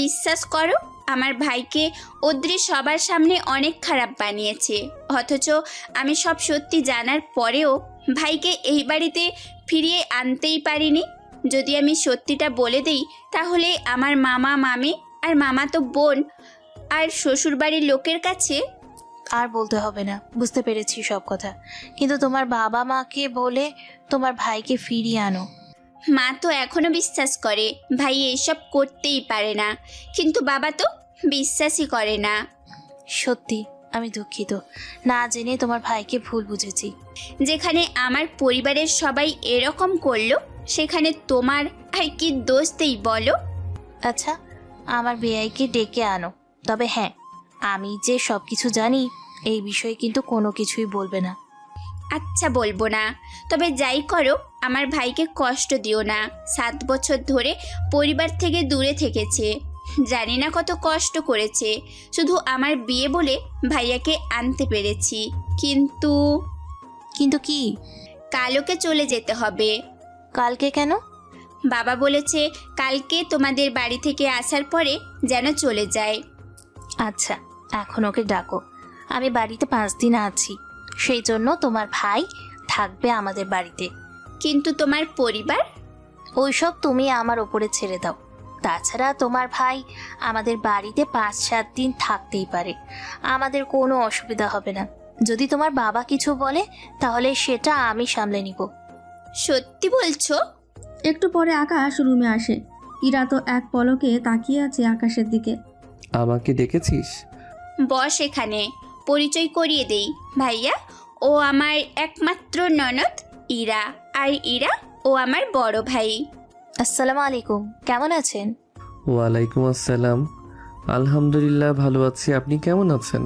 বিশ্বাস করো, আমার ভাইকে অদ্রি সবার সামনে অনেক খারাপ বানিয়েছে, অথচ আমি সব সত্যি জানার পরেও ভাইকে এই বাড়িতে ফিরিয়ে আনতেই পারিনি। যদি আমি সত্যিটা বলে দিই তাহলে আমার মামা মামি আর মামাতো বোন আর শ্বশুরবাড়ির লোকের কাছে। আর বলতে হবে না, বুঝতে পেরেছি সব কথা, কিন্তু তোমার বাবা মাকে বলে তোমার ভাইকে ফিরিয়ে আনো। মা তো এখনো বিশ্বাস করে ভাই এসব করতেই পারে না, কিন্তু বাবা তো বিশ্বাসই করে না। সত্যি আমি দুঃখিত, না জেনে তোমার ভাইকে ভুল বুঝেছি। যেখানে আমার পরিবারের সবাই এরকম করলো সেখানে তোমার আর কি দোষতেই বলো? আচ্ছা, আমার বেয়াইকে ডেকে আনো, তবে হ্যাঁ, আমি যে সব কিছু জানি এই বিষয়ে কিন্তু কোনো কিছুই বলবে না। আচ্ছা, বলবো না, তবে যাই করো আমার ভাইকে কষ্ট দিও না। 7 বছর ধরে পরিবার থেকে দূরে থেকেছে, জানি না কত কষ্ট করেছে, শুধু আমার বিয়ে বলে ভাইয়াকে আনতে পেরেছি। কিন্তু কি? কাল ওকে চলে যেতে হবে। কালকে কেন? বাবা বলেছে কালকে তোমাদের বাড়ি থেকে আসার পরে যেন চলে যায়। আচ্ছা, এখন ওকে ডাকো। আমি বাড়িতে 5 দিন আছি, সেই জন্য তোমার ভাই থাকবে আমাদের বাড়িতে। কিন্তু তোমার পরিবার? ওইসব তুমি আমার ওপরে ছেড়ে দাও। তাছাড়া তোমার ভাই আমাদের বাড়িতে 5-7 দিন থাকতেই পারে, আমাদের কোনো অসুবিধা হবে না। যদি তোমার বাবা কিছু বলে তাহলে সেটা আমি সামলে নিব। সত্যি বলছো? একটু পরে আকাশ রুমে আসে। ইরা তো এক পলকে তাকিয়ে আছে আকাশের দিকে। আমাকে ডেকেছিস? বস এখানে, পরিচয় করিয়ে দেই। ভাইয়া, ও আমার একমাত্র ননদ ইরা, আর ইরা ও আমার বড় ভাই। আসসালামু আলাইকুম, কেমন আছেন? ওয়ালাইকুম আসসালাম। আলহামদুলিল্লাহ ভালো আছি, আপনি কেমন আছেন?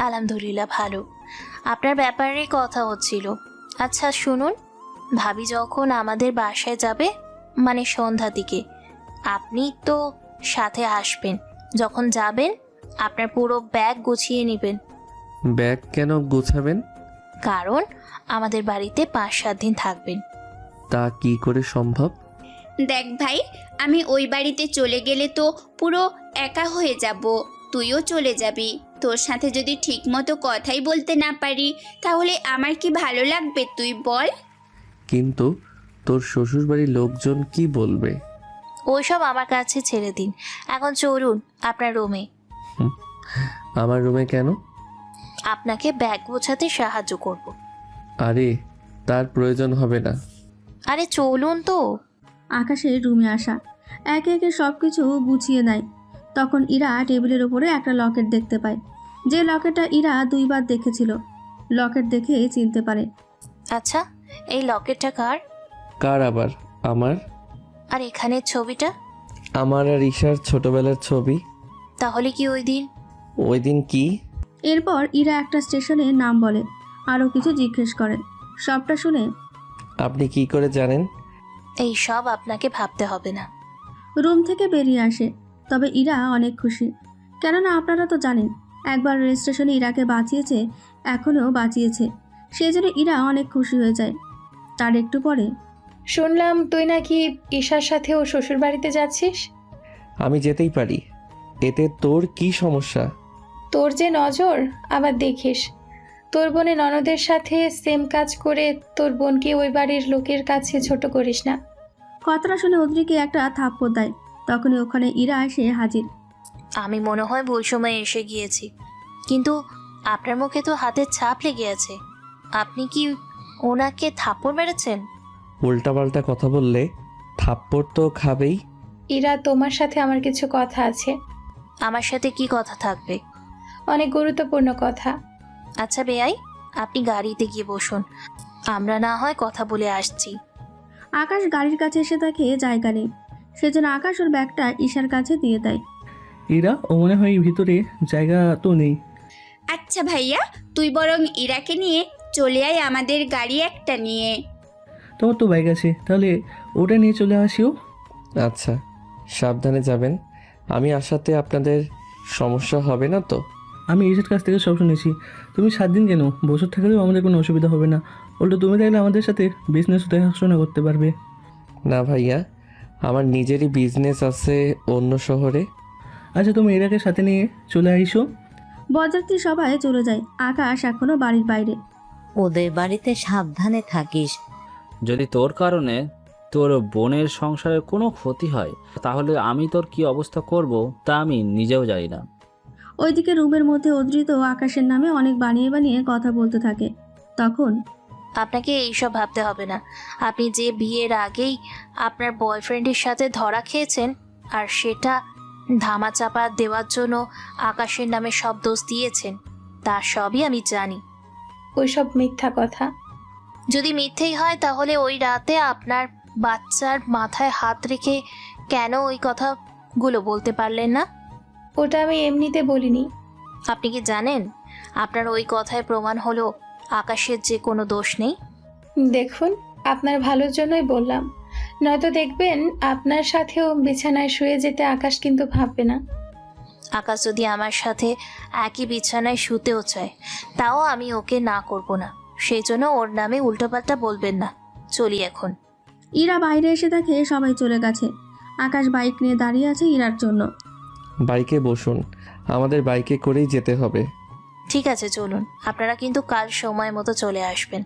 আলহামদুলিল্লাহ ভালো। আপনার ব্যাপারে কথা হচ্ছিল। আচ্ছা শুনুন, ভাবি যখন আমাদের বাসায় যাবে, মানে সন্ধ্যা দিকে, আপনি তো সাথে আসবেন। যখন যাবেন আপনার পুরো ব্যাগ গুছিয়ে নেবেন। ব্যাগ কেন গোছাবেন? কারণ আমাদের বাড়িতে 5-7 দিন থাকবেন। তা কি করে সম্ভব? দেখ ভাই, আমি ওই বাড়িতে চলে গেলে তো পুরো একা হয়ে যাব, তুইও চলে যাবি। তোর সাথে যদি ঠিকমতো কথাই বলতে না পারি তাহলে আমার কি ভালো লাগবে তুই বল? কিন্তু তোর শ্বশুরবাড়ির লোকজন কি বলবে? ওইসব আমার কাছে ছেড়ে দিন, এখন চলুন আপনার রুমে। আমার রুমে কেন? আপনাকে ব্যাগ গোছাতে সাহায্য করব। আরে তার প্রয়োজন হবে না। আরে চলুন তো। আকাশের রুমে আসা একে একে সব কিছু গুছিয়ে নেয়। তখন ইরা টেবিলের উপরে একটা লকেট দেখতে পায়, যে লকেটটা ইরা 2 বার দেখেছিল। লকেট দেখে চিনতে পারে। আচ্ছা, এই লকেটটা কার? কার আবার? আমার। আর এখানের ছবিটা? আমার আর ঈশার ছোটবেলার ছবি। তাহলে কি ওই দিন? ওই দিন কি? এরপর ইরা একটা স্টেশনের নাম বলে, আরও কিছু জিজ্ঞেস করে। সবটা শুনে আপনি কি করে জানেন? এই সব আপনাকে ভাবতে হবে না। রুম থেকে বেরিয়ে আসে। তবে ইরা অনেক খুশি, কেননা আপনারা তো জানেন একবার রেল স্টেশনে ইরাকে বাঁচিয়েছে, এখনও বাঁচিয়েছে। সেই জন্য ইরা অনেক খুশি হয়ে যায়। তার একটু পরে শুনলাম তুই নাকি ঈশার সাথে ও শ্বশুর বাড়িতে যাচ্ছিস। আমি যেতেই পারি, এতে তোর কি সমস্যা? তোর যে নজর, আবার দেখিস তোর বোনে ননদের সাথে সেম কাজ করে তোর বোনকে ওই বাড়ির লোকের কাছে ছোট করিস না। কথাটা শুনে অদ্রিকে একটা থাপ্পড় দেয়। তখনই ওখানে ইরা এসে হাজির। আমি মনে হয় ভুল সময়ে এসে গিয়েছি, কিন্তু আপনার মুখে তো হাতের ছাপ লেগে আছে। আপনি কি ওনাকে থাপ্পড় মেরেছেন? উল্টাপাল্টা কথা বললে থাপ্পড় তো খাবেই। ইরা, তোমার সাথে আমার কিছু কথা আছে। আমার সাথে কি কথা থাকবে? অনেক গুরুত্বপূর্ণ কথা। আচ্ছা বেয়াই, আপনি গাড়িতে গিয়ে বসুন, আমরা না হয় কথা বলে আসছি। আকাশ গাড়ির কাছে এসে দেখে জায়গা নেই, সেজন্য আকাশ ওর ব্যাগটা ঈশার কাছে দিয়ে দেয়। ইরা, ও মনে হয় ভিতরে জায়গা তো নেই। আচ্ছা ভাইয়া, তুই বরং ইরাকে নিয়ে চলে আয় আমাদের গাড়ি একটা নিয়ে। তোমার তো বাইক আছে, তাহলে ওটা নিয়ে চলে আসিও। আচ্ছা, সাবধানে যাবেন। আমি আসাতে আপনাদের সমস্যা হবে না তো? আমি ঈশার কাছ থেকে সব শুনেছি। তুমি 7 দিন কেন, বছর থাকলেও আমাদের কোনো অসুবিধা হবে না। উল্টো তুমি দেখলে আমাদের সাথে বিজনেস দেখাশোনা করতে পারবে। না ভাইয়া, আমার নিজেরই বিজনেস আছে অন্য শহরে। আচ্ছা, তুমি ইরাকে সাথে নিয়ে চলে আইসো। বরযাত্রী সবাই চলে যায়। আকাশ এখনো বাড়ির বাইরে। ওদের বাড়িতে সাবধানে থাকিস। যদি তোর কারণে তোর বোনের সংসারের কোনো ক্ষতি হয়, তাহলে আমি তোর কি অবস্থা করব তা আমি নিজেও জানি না। ওইদিকে রুমের মধ্যে অদ্রিত আকাশের নামে অনেক বানিয়ে বানিয়ে কথা বলতে থাকে। তখন আপনাকে এইসব ভাবতে হবে না। আপনি যে বিয়ের আগেই আপনার বয়ফ্রেন্ডের সাথে ধরা খেয়েছেন, আর সেটা ধামাচাপা দেওয়ার জন্য আকাশের নামে সব দোষ দিয়েছেন, তার সবই আমি জানি। ওইসব মিথ্যা কথা। যদি মিথ্যেই হয়, তাহলে ওই রাতে আপনার বাচ্চার মাথায় হাত রেখে কেন ওই কথাগুলো বলতে পারলেন না? ওটা আমি এমনিতে বলিনি। আপনি কি জানেন আপনার ওই কথায় প্রমাণ হলো আকাশের যে কোনো দোষ নেই? দেখুন, আপনার ভালোর জন্যই বললাম, নয়তো দেখবেন আপনার সাথেও বিছানায় শুয়ে যেতে আকাশ কিন্তু ভাববে না। আকাশ যদি আমার সাথে একই বিছানায় শুতেও চায়, তাও আমি ওকে না করব না। সেই জন্য ওর নামে উল্টোপাল্টা বলবেন না। চলি এখন। ইরা বাইরে এসে দেখে সবাই চলে গেছে। আকাশ বাইক নিয়ে দাঁড়িয়ে আছে ইরার জন্য। বাইকে বসুন, আমাদের বাইকে করেই যেতে হবে। ঠিক আছে, চলুন। আপনারা কিন্তু কাল সময় মতো চলে আসবেন।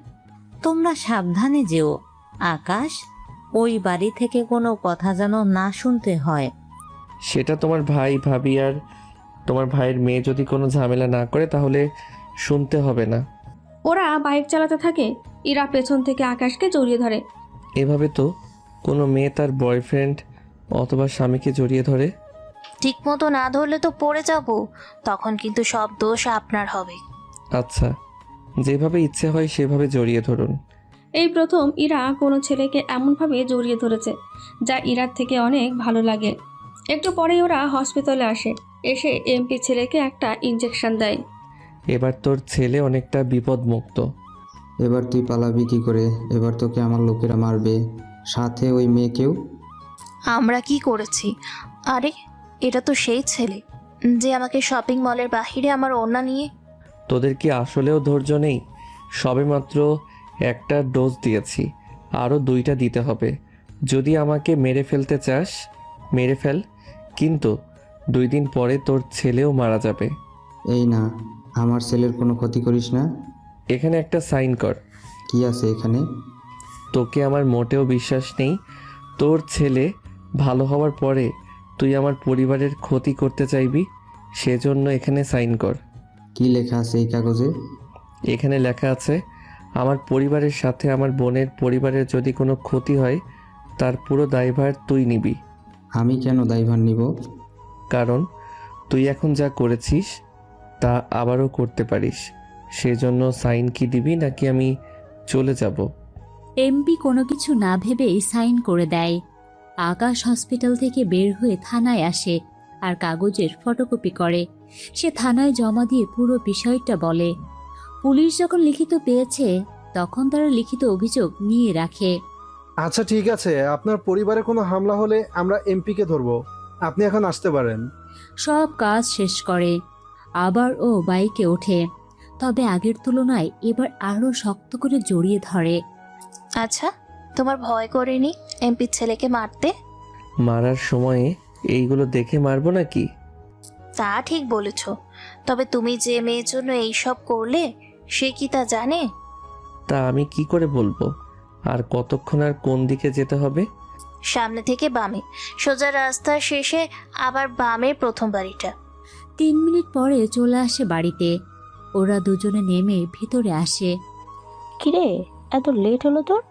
তোমরা সাবধানে যেও। আকাশ, ওই বাড়ি থেকে কোনো কথা যেন না শুনতে হয়। সেটা তোমার ভাই ভাবি আর তোমার ভাইয়ের মেয়ে যদি কোনো ঝামেলা না করে তাহলে শুনতে হবে না। ওরা বাইক চালাতে থাকে। ইরা পেছন থেকে আকাশকে জড়িয়ে ধরে। এভাবে তো কোনো মেয়ে তার বয়ফ্রেন্ড অথবা স্বামীকে জড়িয়ে ধরে। ঠিক মতো না ধরলে তো পড়ে যাব, তখন কিন্তু সব দোষ আপনার হবে। আচ্ছা, যেভাবে ইচ্ছে হয় সেভাবে জড়িয়ে ধরুন। এই প্রথম ইরা কোনো ছেলেকে এমনভাবে জড়িয়ে ধরেছে যা ইরার থেকে অনেক ভালো লাগে। একটু পরেই ওরা হসপিটালে আসে। এসে এমপি ছেলেকে একটা ইঞ্জেকশন দেয়। এবার তোর ছেলে অনেকটা বিপদমুক্ত। এবার তুই পালাবি কি করে? এবার তোকে আমার লোকেরা মারবে, সাথে ওই মেয়েকেও। আমরা কি করেছি? আরে, এটা তো সেই ছেলে যে আমাকে শপিং মলের বাহিরে আমার ওড়না নিয়ে। তোদের কি আসলেও ধৈর্য নেই? সবেমাত্র একটা ডোজ দিয়েছি, আরও 2টা দিতে হবে। যদি আমাকে মেরে ফেলতে চাস মেরে ফেল, কিন্তু 2 দিন পরে তোর ছেলেও মারা যাবে। এই না, আমার ছেলের কোনো ক্ষতি করিস না। এখানে একটা সাইন কর। কি আছে এখানে? তোকে আমার মোটেও বিশ্বাস নেই। তোর ছেলে ভালো হওয়ার পরে তুই আমার পরিবারের ক্ষতি করতে চাইবি, সেজন্য এখানে সাইন কর। কি লেখা আছে এই কাগজে? এখানে লেখা আছে, আমার পরিবারের সাথে আমার বোনের পরিবারের যদি কোনো ক্ষতি হয় তার পুরো দায়ভার তুই নিবি। আমি কেন দায়ভার নিব? কারণ তুই এখন যা করেছিস তা আবারও করতে পারিস। সেজন্য সাইন কি দিবি নাকি আমি চলে যাব? এমপি কোনো কিছু না ভেবেই সাইন করে দেয়। আকাশ হসপিটাল থেকে বের হয়ে থানায় আসে আর কাগজের ফটোকপি করে। সে থানায় জমা দিয়ে পুরো বিষয়টা বলে। পুলিশ যখন লিখিত পেয়েছে তখন তারা লিখিত অভিযোগ নিয়ে রাখে। আচ্ছা ঠিক আছে, আপনার পরিবারে কোনো হামলা হলে আমরা এমপিকে ধরবো। আপনি এখন আসতে পারেন। সব কাজ শেষ করে আবার ও বাইকে ওঠে, তবে আগের তুলনায় এবার আরও শক্ত করে জড়িয়ে ধরে। আচ্ছা, তোমার ভয় করেনি এমপির ছেলেকে মারতে? মারার সময়ে এইগুলো দেখে মারবো নাকি? তা ঠিক বলেছ, তবে তুমি যে মেয়ের জন্য এইসব করলে সে কি তা জানে? তা আমি কি করে বলবো? আর কতক্ষণ আর কোন দিকে যেতে হবে? সামনে থেকে বামে, সোজা রাস্তার শেষে আবার বামের প্রথম বাড়িটা। 3 মিনিট পরে চলে আসে বাড়িতে। ওরা দুজনে নেমে ভিতরে আসে। কিরে, এত লেট হলো তোর?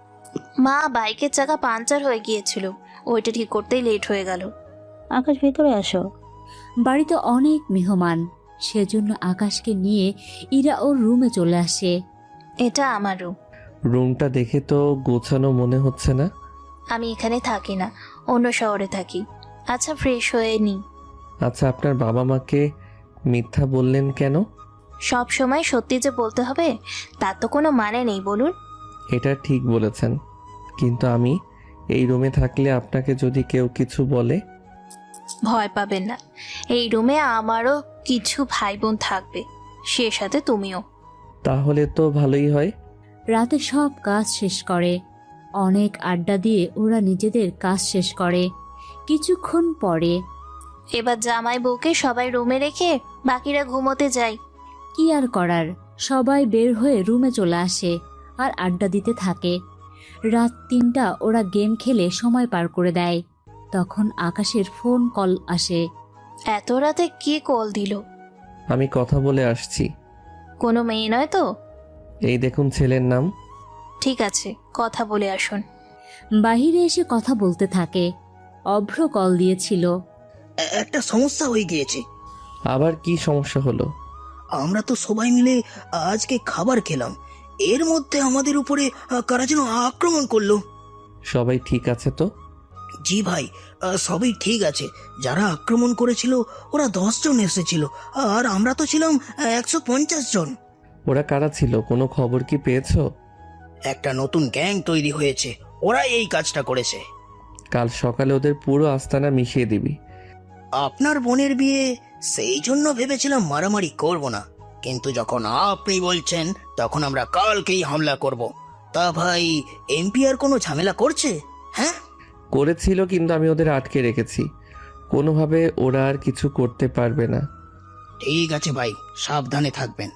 মা, বাইকের চাকা পাঞ্চার হয়ে গিয়েছিল, ওইটা ঠিক করতেই লেট হয়ে গেল। আকাশ ভিতরে আসো। বাড়িতে অনেক মেহমান, সেজন্য আকাশকে নিয়ে ইরা ওর রুমে চলে আসে। এটা আমার রুম। রুমটা দেখে তো গোছানো মনে হচ্ছে না। আমি এখানে থাকি না, অন্য শহরে থাকি। আচ্ছা, ফ্রেশ হয়ে নি। আচ্ছা, আপনার বাবা মাকে মিথ্যা বললেন কেন? সব সময় সত্যি যে বলতে হবে তার তো কোনো মানে নেই, বলুন। এটা ঠিক বলেছেন, কিন্তু আমি এই রুমে থাকলে আপনাকে যদি কেউ কিছু বলে? ভয় পাবেন না, এই রুমে আমারও কিছু ভাই বোন থাকবে, সে সাথে তুমিও। তাহলে তো ভালোই হয়। রাতে সব কাজ শেষ করে অনেক আড্ডা দিয়ে ওরা নিজেদের কাজ শেষ করে। কিছুক্ষণ পরে এবার জামাই বউকে সবাই রুমে রেখে বাকিরা ঘুমোতে যায়। কি আর করার, সবাই বের হয়ে রুমে চলে আসে আর আড্ডা দিতে থাকে। রাত 3টা ওরা গেম খেলে সময় পার করে দেয়। তখন আকাশের ফোন কল আসে। এত রাতে কে কল দিল? আমি কথা বলে আসছি। কোনো মেয়ে নয় তো? এই দেখুন ছেলের নাম। ঠিক আছে, কথা বলে আসুন। বাহিরে এসে কথা বলতে থাকে। অভ্র কল দিয়েছিল। একটা সমস্যা হয়ে গিয়েছে। আবার কি সমস্যা হলো? আমরা তো সবাই মিলে আজকে খাবার খেলাম, এর মধ্যে আমাদের উপরে কারা যেন আক্রমণ করলো। সবাই ঠিক আছে তো? জি ভাই, সবই ঠিক আছে। যারা আক্রমণ করেছিল ওরা 10 জন এসেছিল, আর আমরা তো ছিলাম 150 জন। ওরা কারা ছিল, কোনো খবর কি পেয়েছো? একটা নতুন গ্যাং তৈরি হয়েছে, ওরা এই কাজটা করেছে। কাল সকালে ওদের পুরো আস্তানা মিশিয়ে দিবি। আপনার বোনের বিয়ে, সেই জন্য ভেবেছিলাম মারামারি করব না, কিন্তু যখন আপনি বলছেন তখন আমরা কালকেই হামলা করব। তা ভাই, এমপি আর কোনো ঝামেলা করছে? হ্যাঁ, করেছিল, কিন্তু আমি ওদের আটকে রেখেছি। কোনোভাবে ওরা আর কিছু করতে পারবে না। ঠিক আছে ভাই, সাবধানে থাকবেন।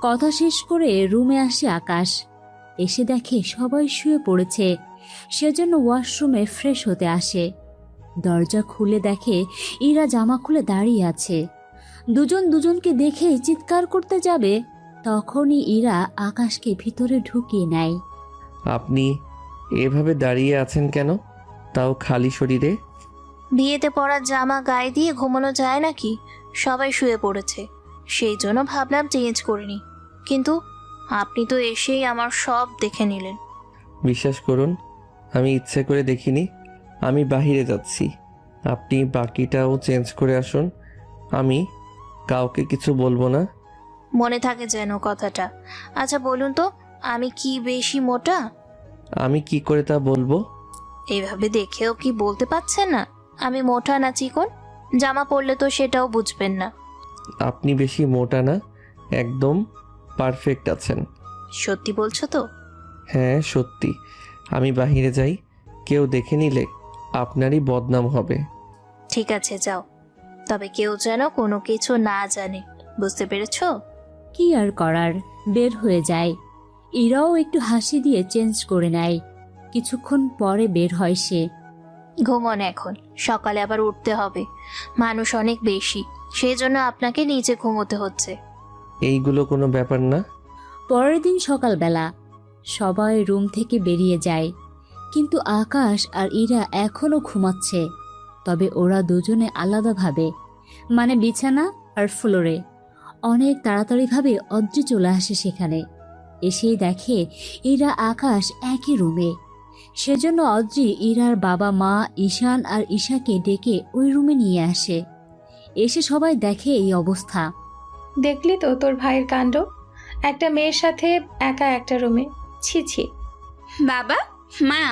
কথা শেষ করে রুমে আসে আকাশ। এসে দেখে সবাই শুয়ে পড়েছে, সেজন্য ওয়াশরুমে ফ্রেশ হতে আসে। দরজা খুলে দেখে ইরা জামা খুলে দাঁড়িয়ে আছে। দুজন দুজনকে দেখে চিৎকার করতে যাবে, তখনই ইরা আকাশকে ভিতরে ঢুকিয়ে নেয়। আপনি এভাবে দাঁড়িয়ে আছেন কেন, তাও খালি শরীরে? বিয়েতে পরা জামা গায়ে দিয়ে ঘুমানো যায় নাকি? সবাই শুয়ে পড়েছে, সেই জন্য ভাবলাম চেঞ্জ করে নি, কিন্তু আপনি তো এসেই আমার সব দেখে নিলেন। বিশ্বাস করুন, আমি ইচ্ছে করে দেখিনি। আমি বাইরে যাচ্ছি, আপনি বাকিটাও চেঞ্জ করে আসুন। আমি কাউকে কিছু বলবো না। মনে থাকে যেন কথাটা। আচ্ছা বলুন তো, আমি কি বেশি মোটা? আমি কি করে তা বলবো? এইভাবে দেখেও কি বলতে পারছেন না আমি মোটা না চিকন? জামা পরলে তো সেটাও বুঝবেন না। আপনি বেশি মোটা না, একদম পারফেক্ট আছেন। সত্যি বলছো তো? হ্যাঁ সত্যি। আমি বাইরে যাই, কেউ দেখে নিলে আপনারই বদনাম হবে। ঠিক আছে যাও, তবে কেউ যেন কোনো কিছু না জানে, বুঝতে পেরেছো? কি আর করার, বের হয়ে যায়। ইরাও একটু হাসি দিয়ে চেঞ্জ করে নেয়। কিছুক্ষণ পরে বের হয় সে। ঘুমন এখন, সকালে আবার উঠতে হবে, মানুষ অনেক বেশি, সেই জন্য আপনাকে নিচে ঘুমোতে হচ্ছে। এইগুলো কোনো ব্যাপার না। পরের দিন সকালবেলা সবাই রুম থেকে বেরিয়ে যায়, কিন্তু আকাশ আর ইরা এখনো ঘুমাচ্ছে। তবে ওরা দুজনে আলাদাভাবে। মানে বিছানা আর ফ্লোরে। অনেক তাড়াতাড়িভাবে অদ্রি চলে আসে সেখানে। এসেই দেখে ইরা আকাশ একই রুমে। সেজন্য অদ্রি ইরার বাবা মা ঈশান আর ঈশাকে ডেকে ওই রুমে নিয়ে আসে। এসে সবাই দেখে এই অবস্থা। দেখলি তো তোর ভাইয়ের কাণ্ড, একটা মেয়ের সাথে একা একটা রুমে। ছি ছি। বাবা, মা,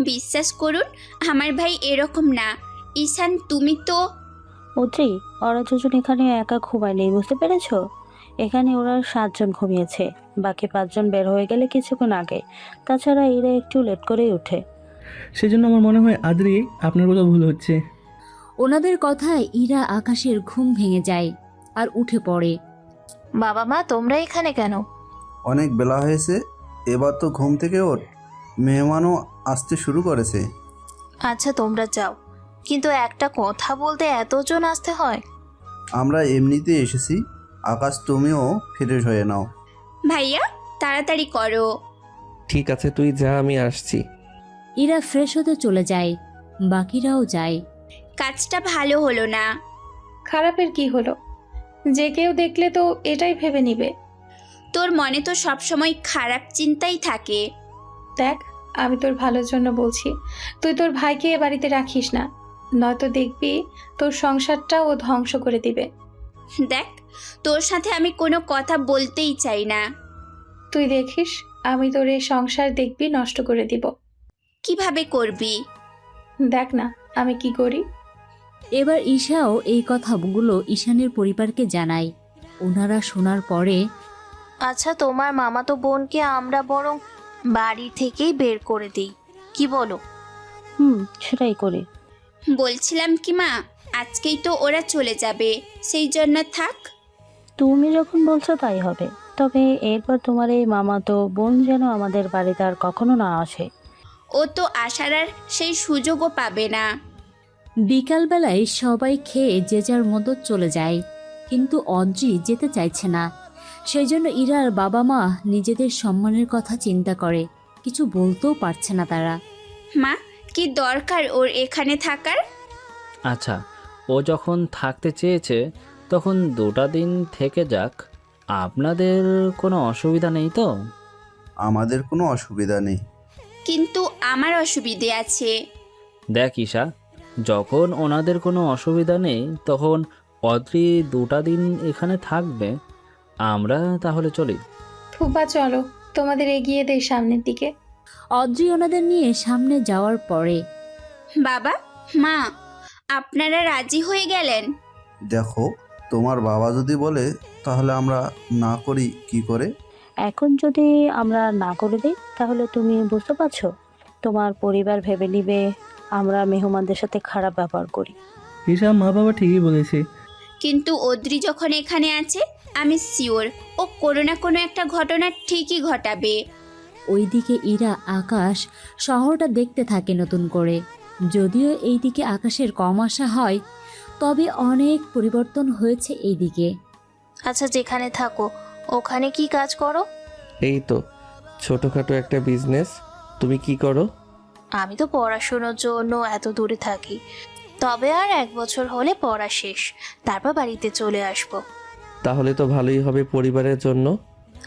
বিশ্বাস করুন আমার ভাই এরকম না। ঈশান, তুমি তো অদ্রি, ওরা দুজন এখানে একা ঘুমায়নি, বুঝতে পেরেছো? এখানে ওরা 7 জন ঘুমিয়েছে, বাকি 5 জন বের হয়ে গেলে কিছুক্ষণ আগে। তাছাড়া এরা একটু লেট করেই ওঠে। সেজন্য আমার মনে হয় আদ্রি, আপনার কথা ভুল হচ্ছে। ওনাদের কথায় ইরা আকাশের ঘুম ভেঙে যায় আর উঠে পড়ে। বাবা মা, তোমরা এখানে কেন? অনেক বেলা হয়েছে, এবার তো ঘুম থেকে ওঠ, মেহমানও আসতে শুরু করেছে। আচ্ছা তোমরা যাও, কিন্তু একটা কথা বলতে এতজন আসতে হয়? আমরা এমনিতে এসেছি। আকাশ, তুমিও ফ্রেশ হয়ে নাও। ভাইয়া তাড়াতাড়ি করো। ঠিক আছে, তুই যা, আমি আসছি। ইরা ফ্রেশ হতে চলে যায়, বাকিরাও যায়। কাজটা ভালো হলো না। খারাপের কি হলো? যে কেউ দেখলে তো এটাই ভেবে নিবে। তোর মনে তো সবসময় খারাপ চিন্তাই থাকে। দেখ, আমি তোর ভালোর জন্য বলছি, তুই তোর ভাইকে এ বাড়িতে রাখিস না, নয়তো দেখবি তোর সংসারটা ও ধ্বংস করে দিবে। দেখ, তোর সাথে আমি কোনো কথা বলতেই চাই না। তুই দেখিস, আমি তোর এই সংসার দেখবি নষ্ট করে দিব। কিভাবে করবি? দেখ না আমি কি করি। এবার ঈশাও এই কথাগুলো ঈশানের পরিবারকে জানায়। ওনারা শোনার পরে, আচ্ছা তোমার মামাতো বোনকে আমরা বরং বাড়ি থেকেই বের করে দিই, কি বলো? সেটাই করি। বলছিলাম কি মা, আজকেই তো ওরা চলে যাবে, সেই জন্য থাক। তুমি যখন বলছো তাই হবে, তবে এরপর তোমার এই মামাতো বোন যেন আমাদের বাড়িতে আর কখনো না আসে। ও তো আসার আর সেই সুযোগও পাবে না। বিকালবেলায় সবাই খেয়ে যে যার মতো চলে যায়, কিন্তু অদ্রি যেতে চাইছে না। সেই জন্য ইরার বাবা মা নিজেদের সম্মানের কথা চিন্তা করে, কিছু বলতেও পারছে না তারা। মা, কি দরকার ওর এখানে থাকার? আচ্ছা, ও যখন থাকতে চেয়েছে তখন 2টা দিন থেকে যাক। আপনাদের কোনো অসুবিধা নেই তো? আমাদের কোনো অসুবিধা নেই। কিন্তু আমার অসুবিধে আছে। দেখ ঈশা, যখন ওনাদের কোনো অসুবিধা নেই তখন অদ্রি 2টা দিন এখানে থাকবে। আমরা তাহলে চলি। ফুপা চলো, তোমাদের এগিয়ে দেই সামনের দিকে। অদ্রি ওনাদের নিয়ে সামনে যাওয়ার পরে, বাবা, মা, আপনারা রাজি হয়ে গেলেন? দেখো, তোমার বাবা যদি বলে তাহলে আমরা না করি কি করে? এখন যদি আমরা না করে দিই তাহলে তুমি বুঝতে পারছো, তোমার পরিবার ভেবে নিবে আমরা মেহমানদের সাথে খারাপ ব্যবহার করি। এসব মা বাবা ঠিকই বলেছে। কিন্তু অদ্রি যখন এখানে আছে, আমি শিওর ও কোনো না কোনো একটা ঘটনা ঠিকই ঘটাবে। ওইদিকে ইরা আকাশ শহরটা দেখতে থাকে নতুন করে। যদিও এইদিকে আকাশের কম আসা হয়, তবে অনেক পরিবর্তন হয়েছে এইদিকে। আচ্ছা যেখানে থাকো ওখানে কি কাজ করো? এই তো ছোটোখাটো একটা বিজনেস। তুমি কি করো? আমি তো পড়াশোনার জন্য এত দূরে থাকি, তবে আর 1 বছর হলে পড়া শেষ, তারপর বাড়িতে চলে আসবো। তাহলে তো ভালোই হবে পরিবারের জন্য।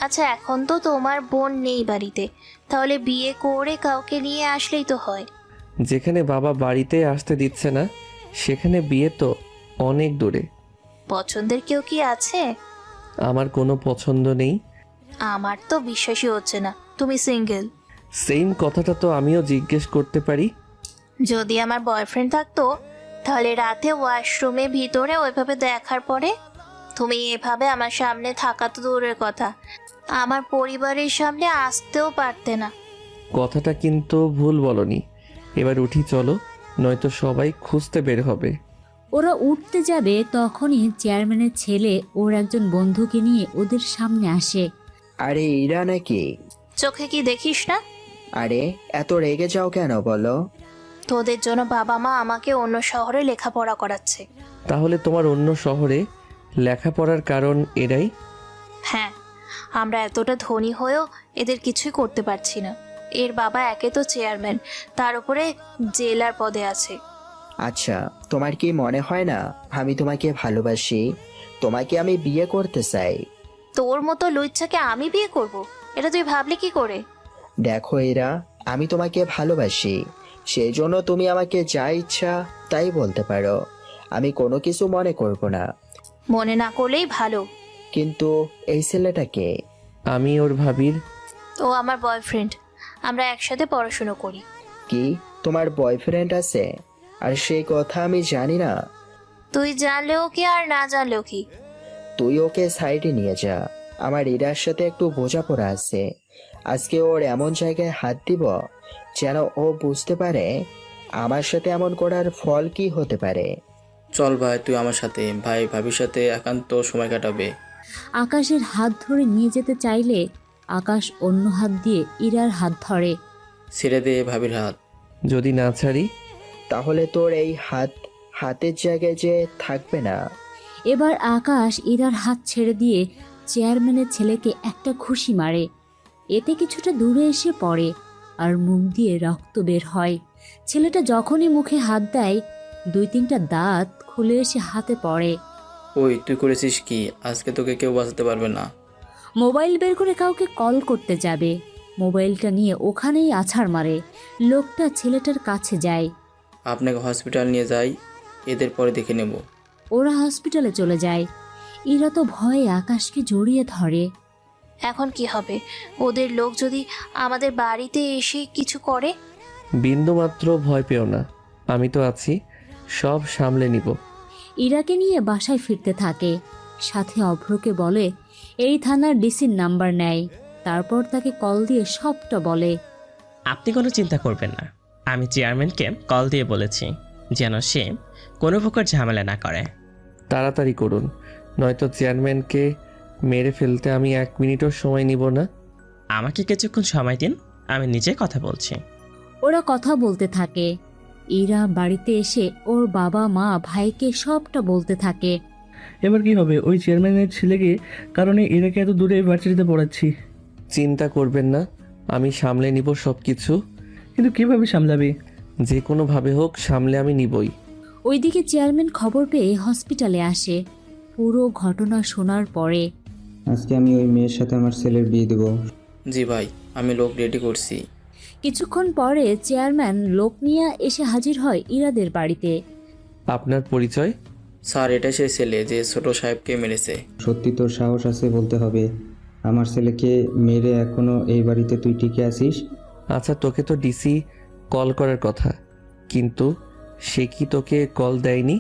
আচ্ছা এখন তো তোমার বোন নেই বাড়িতে, তাহলে বিয়ে করে কাউকে নিয়ে আসলেই তো হয়। যেখানে বাবা বাড়িতে আসতে দিচ্ছে না সেখানে বিয়ে তো অনেক দূরে। পছন্দের কেউ কি আছে? আমার কোনো পছন্দ নেই। আমার তো বিশ্বাসই হচ্ছে না তুমি সিঙ্গেল। সেম কথাটা তো আমিও জিজ্ঞেস করতে পারি। যদি আমার বয়ফ্রেন্ড থাকতো তাহলে রাতে ওয়াশরুমে ভিতরে ওইভাবে দেখার পরে তুমি এভাবে আমার সামনে থাকা তো দূরের কথা, আমার পরিবারের সামনে আসতেও পারতে না। কথাটা কিন্তু ভুল বলনি। এবার উঠি চলো, নয়তো সবাই খুঁজতে বের হবে। ওরা উঠতে যাবে তখনই চেয়ারম্যানের ছেলে ওর একজন বন্ধুকে নিয়ে ওদের সামনে আসে। আরে ইরা নাকি? চোখে কি দেখিস না? আরে এত রেগে যাও কেন বলো? তোদের জন্য বাবা মা আমাকে অন্য শহরে লেখাপড়া করাচ্ছে। তাহলে তোমার অন্য শহরে লেখাপড়ার কারণ এরাই? হ্যাঁ, আমরা এতটা ধনী হয়েও এদের কিছুই করতে পারছি না। এর বাবা একে তো চেয়ারম্যান, তার উপরে জেলার পদে আছে। আচ্ছা, তোমার কি মনে হয় না আমি তোমাকে ভালোবাসি? তোমাকে আমি বিয়ে করতে চাই। তোর মতো লুচ্ছাকে আমি বিয়ে করব? এটা তুই ভাবলি কি করে? দেখো এরা, আমি তোমাকে ভালোবাসি, সেই জন্য তুমি আমাকে যা ইচ্ছা তাই বলতে পারো, আমি কোনো কিছু মনে করব না। মনে না করলেই ভালো। কিন্তু এই ছেলেটাকে? আমি ওর ভাবির। ও আমার বয়ফ্রেন্ড, আমরা একসাথে পড়াশুনো করি। কি, তোমার বয়ফ্রেন্ড আছে? আর সেই কথা আমি জানি না? তুই জানলেও কি আর না জানলেও কি? তুই ওকে সাইডে নিয়ে যা, আমার ইরার সাথে একটু বোঝাপড়া আছে। আজকে ওর এমন জায়গায় হাত দিব যেন ও বুঝতে পারে আমার সাথে এমন করার ফল কি হতে পারে। চল ভাই, তুই আমার সাথে, ভাই ভাবির সাথে একান্ত সময় কাটাবে। আকাশের হাত ধরে নিয়ে যেতে চাইলে আকাশ অন্য হাত দিয়ে ইরার হাত ধরে। ছেড়ে দে ভাবির হাত। যদি না ছাড়ি? তাহলে তোর এই হাতের জায়গায় যে থাকবে না। এবার আকাশ ইরার হাত ছেড়ে দিয়ে চেয়ারম্যানের ছেলেকে একটা ঘুষি মারে। এতে কিছুটা দূরে এসে পড়ে আর মুখ দিয়ে রক্ত বের হয়। ছেলেটা যখনই মুখে হাত দেয় 2-3টা দাঁত খুলে এসে হাতে পড়ে। ওই তুই করেছিস কি? আজকে তোকে কেউ বাঁচাতে পারবে না। মোবাইল বের করে কাউকে কল করতে যাবে, মোবাইলটা নিয়ে ওখানেই আছাড় মারে। লোকটা ছেলেটার কাছে যায়। আপনাকে হসপিটাল নিয়ে যাই, এদের পরে দেখে নেব। ওরা হসপিটালে চলে যায়। ইরা তো ভয়ে আকাশকে জড়িয়ে ধরে। এখন কি হবে? ওদের লোক যদি আমাদের বাড়িতে এসে কিছু করে? বিন্দুমাত্র ভয় পেও না, আমি তো আছি, সব সামলে নিব। ইরাকে নিয়ে বাসায় ফিরতে থাকে, সাথে অভ্রকে বলে এই থানার ডিসির নাম্বার নেয়। তারপর তাকে কল দিয়ে সবটা বলে। আপনি কোনো চিন্তা করবেন না, আমি চেয়ারম্যানকে কল দিয়ে বলেছি যেন সে কোনো প্রকার ঝামেলা না করে। তাড়াতাড়ি করুন, নয়তো চেয়ারম্যানকে মেরে ফেলতে আমি 1 মিনিটও সময় নিব না। আমাকে কিছুক্ষণ সময় দিন, আমি নিজে কথা বলছি। ওরা কথা বলতে থাকে। ইরা বাড়িতে এসে ওর বাবা মা ভাইকে সবটা বলতে থাকে। এবার কি হবে? ওই চেয়ারম্যানের ছেলেকে কারণে এরাকে এত দূরে ভার্সিটিতে পড়াচ্ছি। চিন্তা করবেন না, আমি সামলে নিব সব কিছু। কিন্তু কিভাবে সামলাবে? যে কোনোভাবে হোক সামলে আমি নিবই। ওইদিকে চেয়ারম্যান খবর পেয়ে হসপিটালে আসে। পুরো ঘটনা শোনার পরে আজকে আমি ওই মেয়ের সাথে আমার ছেলের বিয়ে দেবো। জি ভাই, আমি লোক রেডি করছি। কিছুক্ষণ পরে চেয়ারম্যান লোক নিয়ে এসে হাজির হয় ইরাদের বাড়িতে। আপনার পরিচয়? স্যার, এটা সেই ছেলে যে ছোট সাহেবকে মেরেছে। সত্যি তোর সাহস আছে বলতে হবে, আমার ছেলেকে মেরে এখনো এই বাড়িতে তুই টিকে আছিস? আচ্ছা, তোকে তো ডিসি কল করার কথা, কিন্তু সে কি তোকে কল দেয়নি?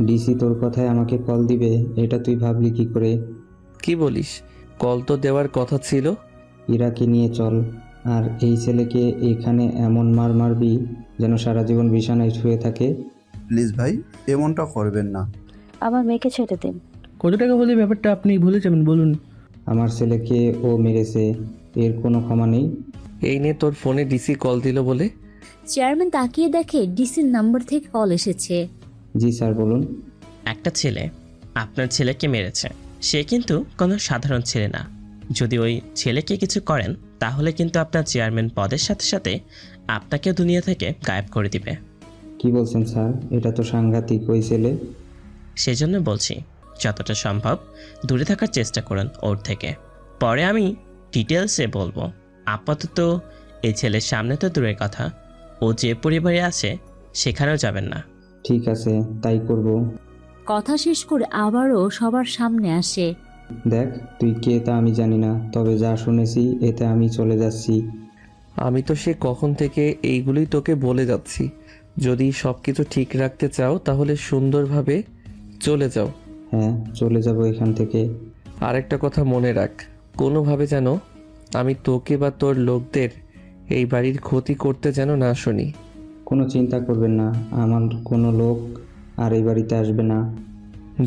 ডিসি তোর কথায় আমাকে কল দিবে এটা তুই ভাবলি কি করে? কি বলিস? কল তো দেওয়ার কথা ছিল। ইরাকে নিয়ে চল, আর এই ছেলেকে এখানে এমন মারবি যেন সারা জীবন বিছানায় শুয়ে থাকে। প্লিজ ভাই, এমনটা করবেন না। আমার মেয়েকে ছেড়ে দিন। কত টাকা হলে ব্যাপারটা আপনি ভুলে যাবেন বলুন? আমার ছেলেকে ও মেরেছে, এর কোনো ক্ষমা নেই। এই নে তোর ফোনে ডিসি কল দিল বলে। চেয়ারম্যান তাকিয়ে দেখে ডিসির নাম্বার থেকে কল এসেছে। জি স্যার, বলুন। একটা ছেলে আপনার ছেলেকে মেরেছে, সে কিন্তু কোনো সাধারণ ছেলে না। যদি ওই ছেলেকে কিছু করেন তাহলে কিন্তু আপনার চেয়ারম্যান পদের সাথে সাথে আপনাকে দুনিয়া থেকে গায়েব করে দিবে। কি বলছেন স্যার? এটা তো সাংঘাতিক। ওই ছেলে? সেজন্য বলছি যতটা সম্ভব দূরে থাকার চেষ্টা করুন ওর থেকে, পরে আমি ডিটেলসে বলবো। আপাতত এই ছেলের সামনে তো দূরের কথা, ও যে পরিবারে আছে সেখানেও যাবেন না। ঠিক আছে, তাই করব। কথা শেষ করে আবারও সবার সামনে আসে। দেখ, তুই কে তা আমি জানি না, তবে যা শুনেছি এতে আমি চলে যাচ্ছি। আমি তো সে কখন থেকে এইগুলোই তোকে বলে যাচ্ছি, যদি সব কিছু ঠিক রাখতে চাও তাহলে সুন্দরভাবে চলে যাও। হ্যাঁ, চলে যাব এখান থেকে। আর একটা কথা মনে রাখ, কোনোভাবে যেন আমি তোকে বা তোর লোকদের এই বাড়ির ক্ষতি করতে যেন না শুনি। কোনো চিন্তা করবেন না, আমার কোনো লোক আর এই বাড়িতে আসবে না।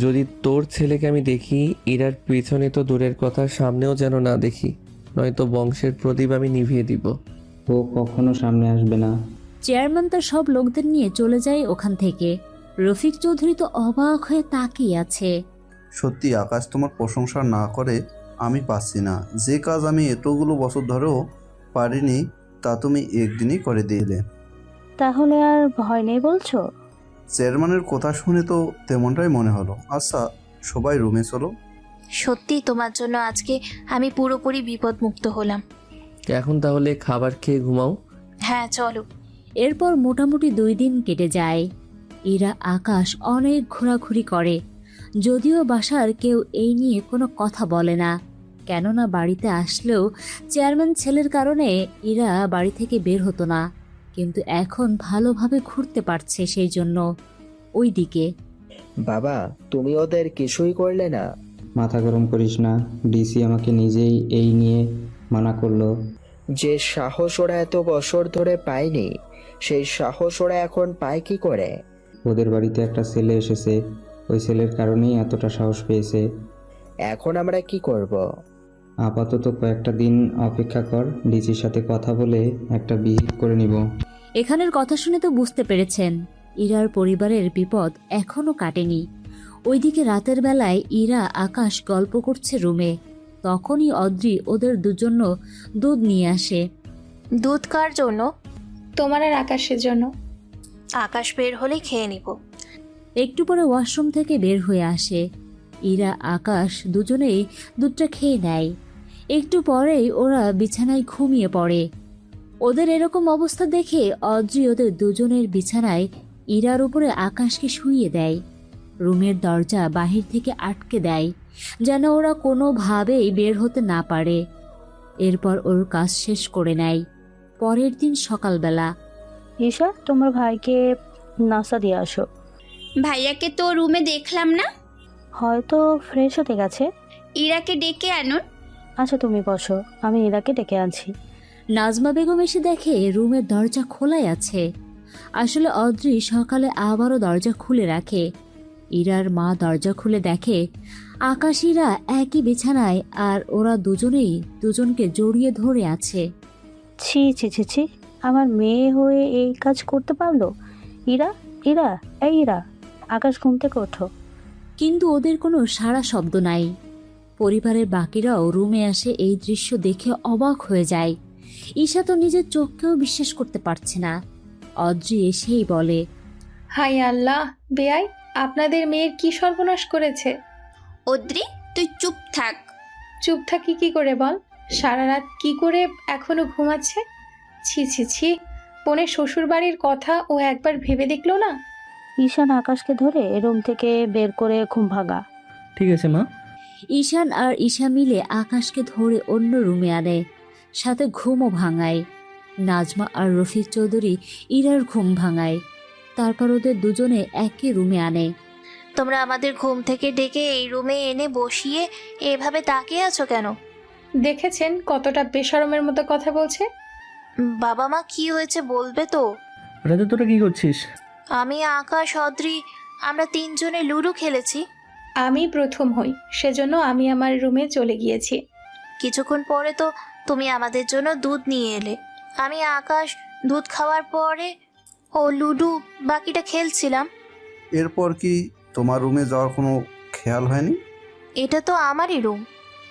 যদি তোর ছেলেকে আমি দেখি, ইরার পিছনে তো দূরের কথা, সামনেও যেন না দেখি, নয়তো বংশের প্রদীপ আমি নিভিয়ে দিব। ও কখনো সামনে আসবে না। চেয়ারম্যান তার সব লোকদের নিয়ে চলে যায় ওখান থেকে। রফিক চৌধুরী তো অবাক হয়ে তাকিয়ে আছে। সত্যি আকাশ, তোমার প্রশংসা না করে আমি পাচ্ছি না। যে কাজ আমি এতগুলো বছর ধরেও পারিনি তা তুমি একদিনই করে দিলে। তাহলে আর ভয় নেই বলছো? চেয়ারম্যানের কথা শুনে তো তেমনটাই মনে হলো। আচ্ছা, সবাই রুমে চলো। সত্যি তোমার জন্য আজকে আমি পুরোপুরি বিপদমুক্ত হলাম। এখন তাহলে খাবার খেয়ে ঘুমাও। হ্যাঁ চলো। এরপর মোটামুটি 2 দিন কেটে যায়। ইরা আকাশ অনেক ঘোরাঘুরি করে, যদিও বাসার কেউ এই নিয়ে কোনো কথা বলে না, কেননা বাড়িতে আসলেও চেয়ারম্যান ছেলের কারণে ইরা বাড়ি থেকে বের হতো না। কিন্তু এখন ভালোভাবে ঘুরতে পারছে, সেই জন্য ওইদিকে। বাবা, তুমি ওদের কিছুই করলে না? মাথা গরম করিস না, ডিসি আমাকে নিজেই এই নিয়ে মানা করলো। যে সাহস ওরা এত বছর ধরে পায়নি, সেই সাহস ওরা এখন পায় কি করে? ওদের বাড়িতে একটা ছেলে এসেছে, ওই ছেলের কারণেই এতটা সাহস পেয়েছে। এখন আমরা কি করব? আপাতত কয়েকটা দিন অপেক্ষা কর, ডিসির সাথে কথা বলে একটা বিহিত করে নিব। এখানের কথা শুনে তো বুঝতে পেরেছেন ইরার পরিবারের বিপদ এখনো কাটেনি। ওইদিকে রাতের বেলায় ইরা আকাশ গল্প করছে রুমে, তখনই অদ্রি ওদের দুজন্য দুধ নিয়ে আসে। দুধ কার জন্য? তোমার আর আকাশের জন্য। আকাশ বের হলে খেয়ে নিব। একটু পরে ওয়াশরুম থেকে বের হয়ে আসে। ইরা আকাশ দুজনেই দুধটা খেয়ে নেয়। একটু পরেই ওরা বিছানায় ঘুমিয়ে পড়ে। ওদের এরকম অবস্থা দেখে অদ্রি ওদের দুজনের বিছানায় ইরার উপরে আকাশকে শুইয়ে দেয়। রুমের দরজা বাহির থেকে আটকে দেয়, যেন ওরা কোনোভাবেই বের হতে না পারে। এরপর ওর কাজ শেষ করে নেয়। পরের দিন সকালবেলা। ঈশা, তোমার ভাইকে নাস্তা দিয়ে আসো। ভাইয়াকে তো রুমে দেখলাম না। হয়তো ফ্রেশ হতে গেছে। ইরাকে ডেকে আনুন। আচ্ছা তুমি বসো, আমি ইরাকে ডেকে আনছি। নাজমা বেগম এসে দেখে রুমের দরজা খোলাই আছে। আসলে অদ্রি সকালে আবারও দরজা খুলে রাখে। ইরার মা দরজা খুলে দেখে আকাশ ইরা একই বিছানায়, আর ওরা দুজনেই দুজনকে জড়িয়ে ধরে আছে। ছি ছি ছি ছি, আমার মেয়ে হয়ে এই কাজ করতে পারলো? ইরা, ইরা, এই ইরা, আকাশ ঘুম থেকে ওঠো। কিন্তু ওদের কোনো সাড়া শব্দ নাই। পরিবারের বাকিরাও রুমে আসে এই দৃশ্য দেখে অবাক হয়ে যায়। ঈশা তো নিজের চোখকেও বিশ্বাস করতে পারছে না। অদ্রি এসেই বলে, হাই আল্লাহ, বেয়াই, আপনাদের মেয়ের কি সর্বনাশ করেছে? অদ্রি, তুই চুপ থাক। চুপ থাকি কি করে বল? সারা রাত কি করে এখনো ঘুমাচ্ছে? ছি ছি ছি, বোনের শ্বশুর বাড়ির কথা ও একবার ভেবে দেখলো না? ঈশান আকাশকে ধরে রুম থেকে বের করে ঘুম ভাঙা। ঠিক আছে মা। ঈশান আর ঈশা মিলে আকাশকে ধরে অন্য রুমে আনে, সাথে ঘুমও ভাঙায়। নাজমা আর রফিক চৌধুরী ইরার ঘুম ভাঙায়। তারপর ওদের দুজনে একই রুমে আনে। তোমরা আমাদের ঘুম থেকে ডেকে এই রুমে এনে বসিয়ে এভাবে তাকিয়ে আছো কেন? দেখেছেন কতটা বেশরমের মতো কথা বলছে? বাবা মা কি হয়েছে বলবে তো? রাতে তোরা কি করছিস? আমি, আকাশ, অদ্রি, আমরা তিনজনে লুডো খেলেছি। আমি প্রথম হই, সেজন্য আমি আমার রুমে চলে গিয়েছি। কিছুক্ষণ পরে তো তুমি আমাদের জন্য দুধ নিয়ে এলে। আমি, আকাশ দুধ খাওয়ার পরে ও লুডো বাকিটা খেলছিলাম। এরপর কি তোমার রুমে যাওয়ার কোনো খেয়াল হয়নি? এটা তো আমারই রুম।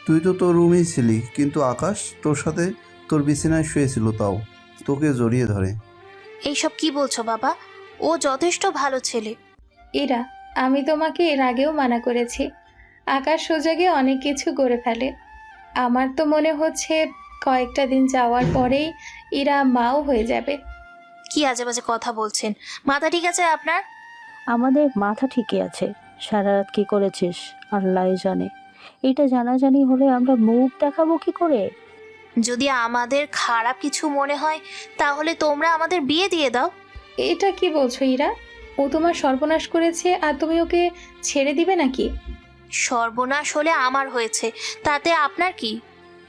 তুই তো তোর রুমেই ছিলি, কিন্তু আকাশ তোর সাথে তোর বিছানায় শুয়েছিল, তাও তোকে জড়িয়ে ধরে। এইসব কি বলছো বাবা? ও যথেষ্ট ভালো ছেলে। এরা, আমি তোমাকে এর আগেও মানা করেছি, আকাশ সোজাগে অনেক কিছু করে ফেলে। আমার তো মনে হচ্ছে কয়েকটা দিন যাওয়ার পরেই এরা মাও হয়ে যাবে। কি আজে বাজে কথা বলছেন? মাথা ঠিক আছে আপনার? আমাদের মাথা ঠিকই আছে। সারা রাত কি করেছিস আল্লাহ জানে। এটা জানাজানি হলে আমরা মুখ দেখাবো কি করে? যদি আমাদের খারাপ কিছু মনে হয় তাহলে তোমরা আমাদের বিয়ে দিয়ে দাও। এটা কি বলছো ইরা? ও তোমার সর্বনাশ করেছে আর তুমি ওকে ছেড়ে দিবে নাকি? সর্বনাশ হলে আমার হয়েছে, তাতে আপনার কি?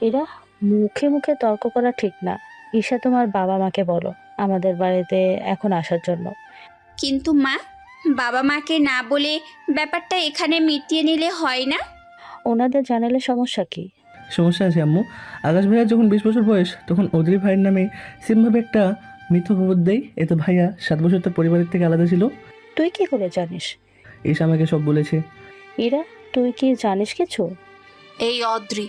এরা, মুখে মুখে তর্ক করা ঠিক না। ঈশা, তোমার বাবা মাকে বলো আমাদের বাড়িতে এখন আসার জন্য। কিন্তু মা, বাবা মাকে না বলে ব্যাপারটা এখানে মিটিয়ে নিলে হয় না? ওনাদের জানালে সমস্যা কি? সমস্যা আছে আম্মু। আকাশ ভাইয়া যখন 20 বছর বয়স তখন অদ্রি ভাইয়ের নামে সেমভাবে একটা মিথ্যা খবর দেয়। এতে ভাইয়া 7 বছর তার পরিবারের থেকে আলাদা ছিল। তুই কি করে জানিস? ঈশা আমাকে সব বলেছে। ইরা, তুই কি জানিস কিছু? এই অদ্রি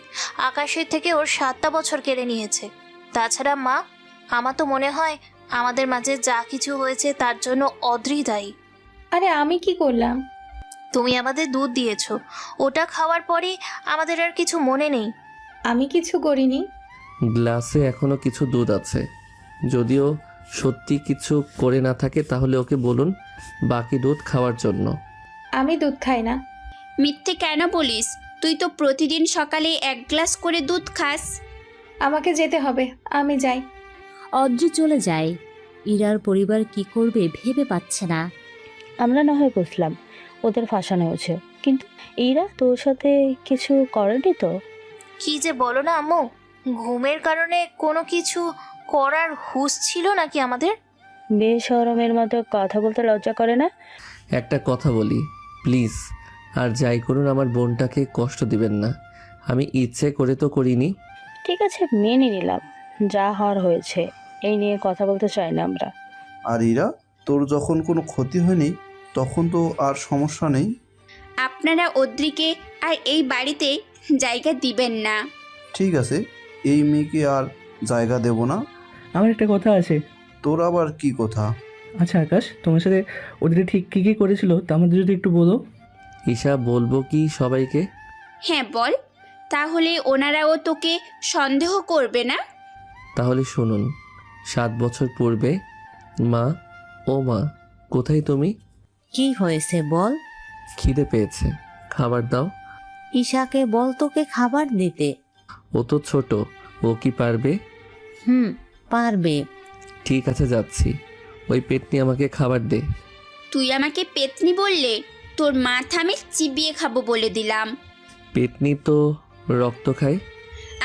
আকাশের থেকে ওর 7টা বছর কেড়ে নিয়েছে। তাছাড়া মা, আমার তো মনে হয় আমাদের মাঝে যা কিছু হয়েছে তার জন্য অদ্রি দায়ী। আরে আমি কি করলাম? তুমি আমাদের দুধ দিয়েছো, ওটা খাওয়ার পরে আমাদের আর কিছু মনে নেই। আমি কিছু করিনি। গ্লাসে এখনো কিছু দুধ আছে, যদিও সত্যি কিছু করে না থাকে তাহলে ওকে বলুন বাকি দুধ খাওয়ার জন্য। আমি দুধ খাই না। মিথ্যে কেন বলিস? তুই তো প্রতিদিন সকালে 1 গ্লাস করে দুধ খাস। আমাকে যেতে হবে, আমি যাই। অদ্রি চলে যায়। ইরার পরিবার কি করবে ভেবে পাচ্ছে না। আমরা না হয় বুঝলাম ওদের ফাঁসানো হয়েছে, কিন্তু এরা তোর সাথে কিছু করেনি তো? কি যে বলো না আম্মু, ঘুমের কারণে কোনো কিছু করার হুঁশ ছিল নাকি আমাদের? বেশরমের মতো কথা বলতে লজ্জা করে না? একটা কথা বলি প্লিজ, আর যাই করুন আমার বোনটাকে কষ্ট দিবেন না। আমি ইচ্ছে করে তো করিনি। ঠিক আছে, মেনে নিলাম, যা হওয়ার হয়েছে। এই নিয়ে কথা বলতে চাই না আমরা। আর ইরা, তোর যখন কোনো ক্ষতি হয়নি তখন তো আর সমস্যা নেই। আপনারা অদ্রিকে আর এই বাড়িতে জায়গা দিবেন না। ঠিক আছে, এই মেয়েকে আর জায়গা দেব না। আমার একটা কথা আছে। তোর আবার কি কথা? আচ্ছা আকাশ, তোমার সাথে ওদের ঠিক কী কী করেছিল তা আমাদের যদি একটু বলো। ঈশা, বলবো কি সবাইকে? হ্যাঁ বল, তাহলে ওনারাও তোকে সন্দেহ করবে না। তাহলে শুনুন। 7 বছর পূর্বে মা, ও মা, কোথায় তুমি? কি হয়েছে বল। খিদে পেয়েছে, খাবার দাও। ঈশাকে বল তোকে খাবার দিতে। ও তো ছোট, ও কি পারবে? পারবে। ঠিক আছে, যাচ্ছি। ওই পেতনি আমাকে খাবার দে। তুই আমাকে পেতনি বললে, তোর মাথা আমি চিবিয়ে খাবো বলে দিলাম। পেতনি তো রক্ত খায়।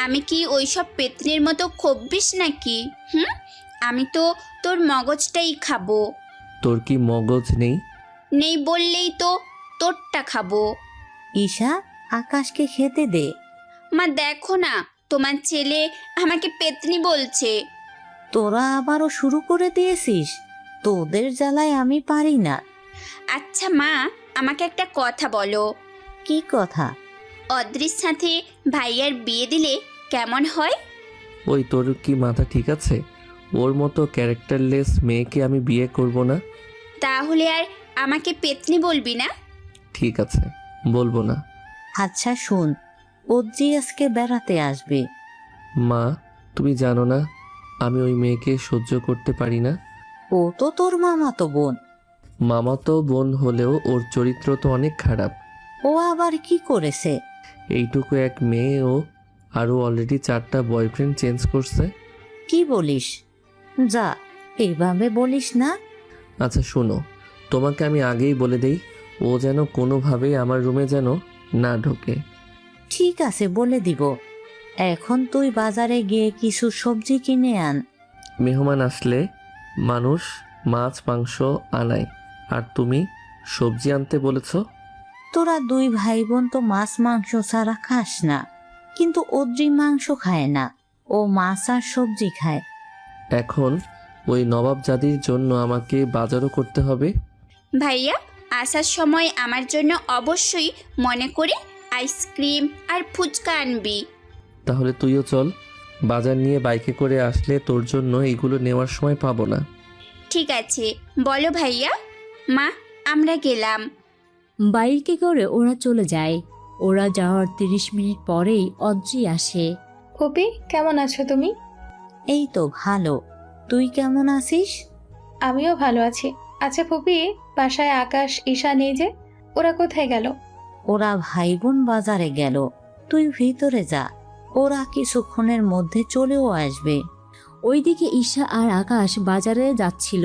আমি কি ওইসব পেতনির মতো খব্বিস নাকি? আমি তো তোর মগজটাই খাবো। তোর কি মগজ নেই? নেই বললেই তো তোরটা খাবো। ঈশা, আকাশকে খেতে দে। মা দেখো না, তোমার ছেলে আমাকে পেতনি বলছে। তোরা আবারও শুরু করে দিয়েছিস। তোদের জ্বালায় আমি পারি না। আচ্ছা মা, আমাকে একটা কথা বলো। কি কথা? অদ্রির সাথে ভাইয়ার বিয়ে দিলে কেমন হয়? ওই, তোর কি মাথা ঠিক আছে? ওর মতো ক্যারেক্টারলেস মেয়েকে আমি বিয়ে করব না। তাহলে আর আমাকে পেতনি বলবি না? ঠিক আছে, বলবো না। আচ্ছা শোন, অদ্রি আজকে বেড়াতে আসবে। মা, তুমি জানো না আমি ওই মেয়েকে সহ্য করতে পারি না। ও তো তোর মামাতো বোন। মামাতো বোন হলেও ওর চরিত্র তো অনেক খারাপ। ও আবার কি করেছে? এইটুকু এক মেয়ে ও, আরও অলরেডি 4টা বয়ফ্রেন্ড চেঞ্জ করছে। কি বলিস? যা, এইভাবে বলিস না। আচ্ছা শোনো, তোমাকে আমি আগেই বলে দেই, ও যেন কোনোভাবেই আমার রুমে যেন না ঢোকে। ঠিক আছে, বলে দিব। এখন তুই বাজারে গিয়ে কিছু সবজি কিনে আন। মেহমান আসলে মানুষ মাছ মাংস আনায়, আর তুমি সবজি আনতে বলেছো। তোরা 2 ভাই বোন তো মাছ মাংস ছাড়া খাস না, কিন্তু অদ্রি মাংস খায় না, ও মাছ আর সবজি খায়। এখন ওই নবাবজাদির জন্য আমাকে বাজারও করতে হবে। ভাইয়া, আসার সময় আমার জন্য অবশ্যই মনে করে আইসক্রিম আর ফুচকা আনবি। তাহলে তুইও চল, বাজার নিয়ে বাইকে করে আসলে তোর জন্য এইগুলো নেওয়ার সময় পাবো না। ঠিক আছে, বলো ভাইয়া। মা, আমরা গেলাম। বাইকে করে ওরা চলে যায়। ওরা যাওয়ার 30 মিনিট পরেই অদ্রি আসে। ফুপি, কেমন আছো তুমি? এই তো ভালো, তুই কেমন আছিস? আমিও ভালো আছি। আচ্ছা ফুপি, বাসায় আকাশ ঈশা নেই যে, ওরা কোথায় গেল? ওরা ভাই বোন বাজারে গেল, তুই ভিতরে যা, ওরা কিছুক্ষণের মধ্যে চলেও আসবে। ওইদিকে ঈশা আর আকাশ বাজারে যাচ্ছিল,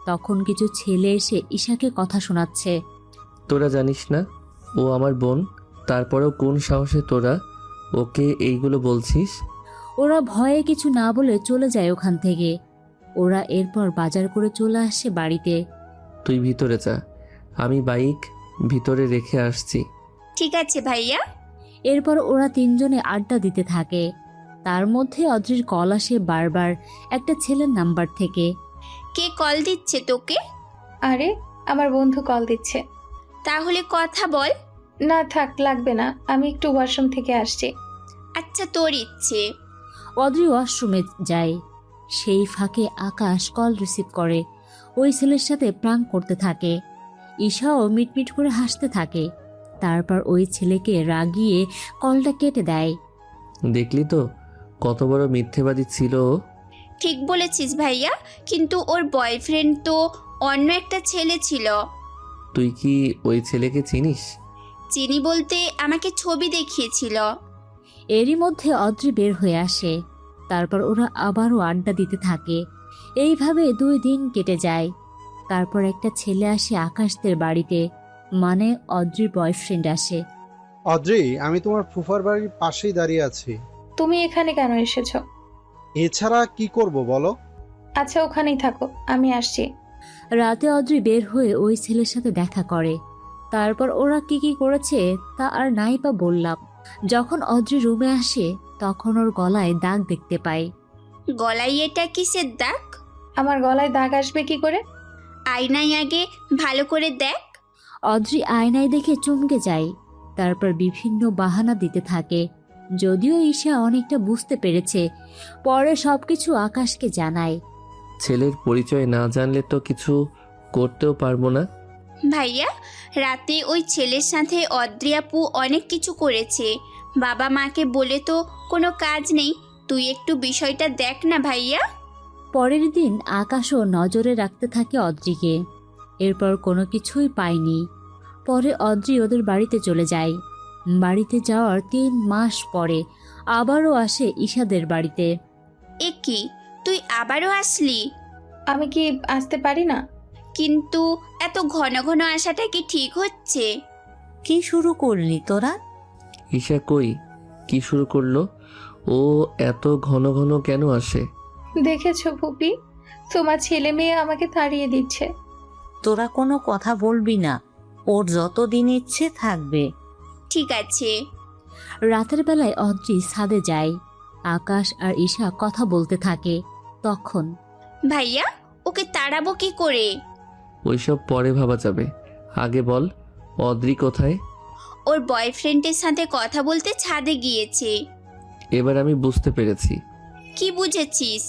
তখন কিছু ছেলে এসে ঈশাকে কথা শোনাচ্ছে। তোরা জানিস না ও আমার বোন, তারপরেও কোন সাহসে তোরা ওকে এইগুলো বলছিস? ওরা ভয়ে কিছু না বলে চলে যায় ওখান থেকে। ওরা এরপর বাজার করে চলে আসে বাড়িতে। তুই ভিতরে যা, আমি বাইক ভিতরে রেখে আসছি। ঠিক আছে ভাইয়া। এরপর ওরা 3 জনে আড্ডা দিতে থাকে। তার মধ্যে অদ্রির কল আসে বারবার একটা ছেলের নাম্বার থেকে। কে কল দিচ্ছে তোকে? আরে, আমার বন্ধু কল দিচ্ছে। তাহলে কথা বল। না থাক, লাগবে না, আমি একটু ওয়াশরুম থেকে আসছি। আচ্ছা, তোর ইচ্ছে। অদ্রি ওয়াশরুমে যায়। সেই ফাঁকে আকাশ কল রিসিভ করে, ওই ছেলের সাথে প্রাঙ্ক করতে থাকে। ঈশাও মিটমিট করে হাসতে থাকে। তারপর ওই ছেলেকে রাগিয়ে কলটা কেটে দেয়। দেখলি তো কত বড় মিথ্যেবাদী ছিল ও। ঠিক বলেছিস ভাইয়া, কিন্তু ওর বয়ফ্রেন্ড তো অন্য একটা ছেলে ছিল। তুই কি ওই ছেলেকে চিনিস? চিনি বলতে আমাকে ছবি দেখিয়েছিল। এরই মধ্যে অদ্রি বের হয়ে আসে। তারপর ওরা আবারও আড্ডা দিতে থাকে। এইভাবে 2 দিন কেটে যায়। তারপর একটা ছেলে আসে আকাশদের বাড়িতে, মানে অদ্রির বয়ফ্রেন্ড আসে। অদ্রি, আমি তোমার ফুফার বাড়ির পাশেই দাঁড়িয়ে আছি। তুমি এখানে কেন এসেছো? এছাড়া কি করব বলো? আচ্ছা, ওখানেই থাকো, আমি আসছি। রাতে অদ্রি বের হয়ে ওই ছেলের সাথে দেখা করে। তারপর ওরা কি কি করেছে তা আর নাই বা বললাম। যখন অদ্রি রুমে আসে তখন ওর গলায় দাগ দেখতে পায়। গলায় এটা কিসের দাগ? আমার গলায় দাগ আসবে কি করে? আয়নায় আগে ভালো করে দেখ। অদ্রি আয়নায় দেখে চমকে যায়। তারপর বিভিন্ন বাহানা দিতে থাকে। যদিও ঈশা অনেকটা বুঝতে পেরেছে, পরে সবকিছু আকাশকে জানায়। ছেলের পরিচয় না জানলে তো কিছু করতেও পারবো না। ভাইয়া, রাতে ওই ছেলের সাথে অদ্রি আপু অনেক কিছু করেছে। বাবা মাকে বলে তো কোনো কাজ নেই। তুই একটু বিষয়টা দেখ না ভাইয়া। পরের দিন আকাশও নজরে রাখতে থাকে অদ্রিকে। এরপর কোনো কিছুই পায়নি। পরে অদ্রি ওদের বাড়িতে চলে যায়। বাড়িতে যাওয়ার 3 মাস পরে আবারও আসে ঈশাদের বাড়িতে। এ কি, তুই আবারও আসলি? আমি কি আসতে পারি না? কিন্তু এত ঘন ঘন আসাটা কি ঠিক হচ্ছে? কি শুরু করলি তোরা? ঈশা কই, কি শুরু করলো? ও এত ঘন ঘন কেন আসে? দেখেছো ফুপি, তোমার ছেলে মেয়ে আমাকে তাড়িয়ে দিচ্ছে। তোরা কোনো কথা বলবি না, ওর যতদিন ইচ্ছে থাকবে। ঠিক আছে। রাতের বেলায় অদ্রি ছাদে যায়। আকাশ আর ঈশা কথা বলতে থাকে। তখন ভাইয়া, ওকে তাড়াবো কি করে? ওইসব পরে ভাবা যাবে, আগে বল অদ্রি কোথায়? ওর বয়ফ্রেন্ডের সাথে কথা বলতে ছাদে গিয়েছে। এবার আমি বুঝতে পেরেছি। কি বুঝেছিস?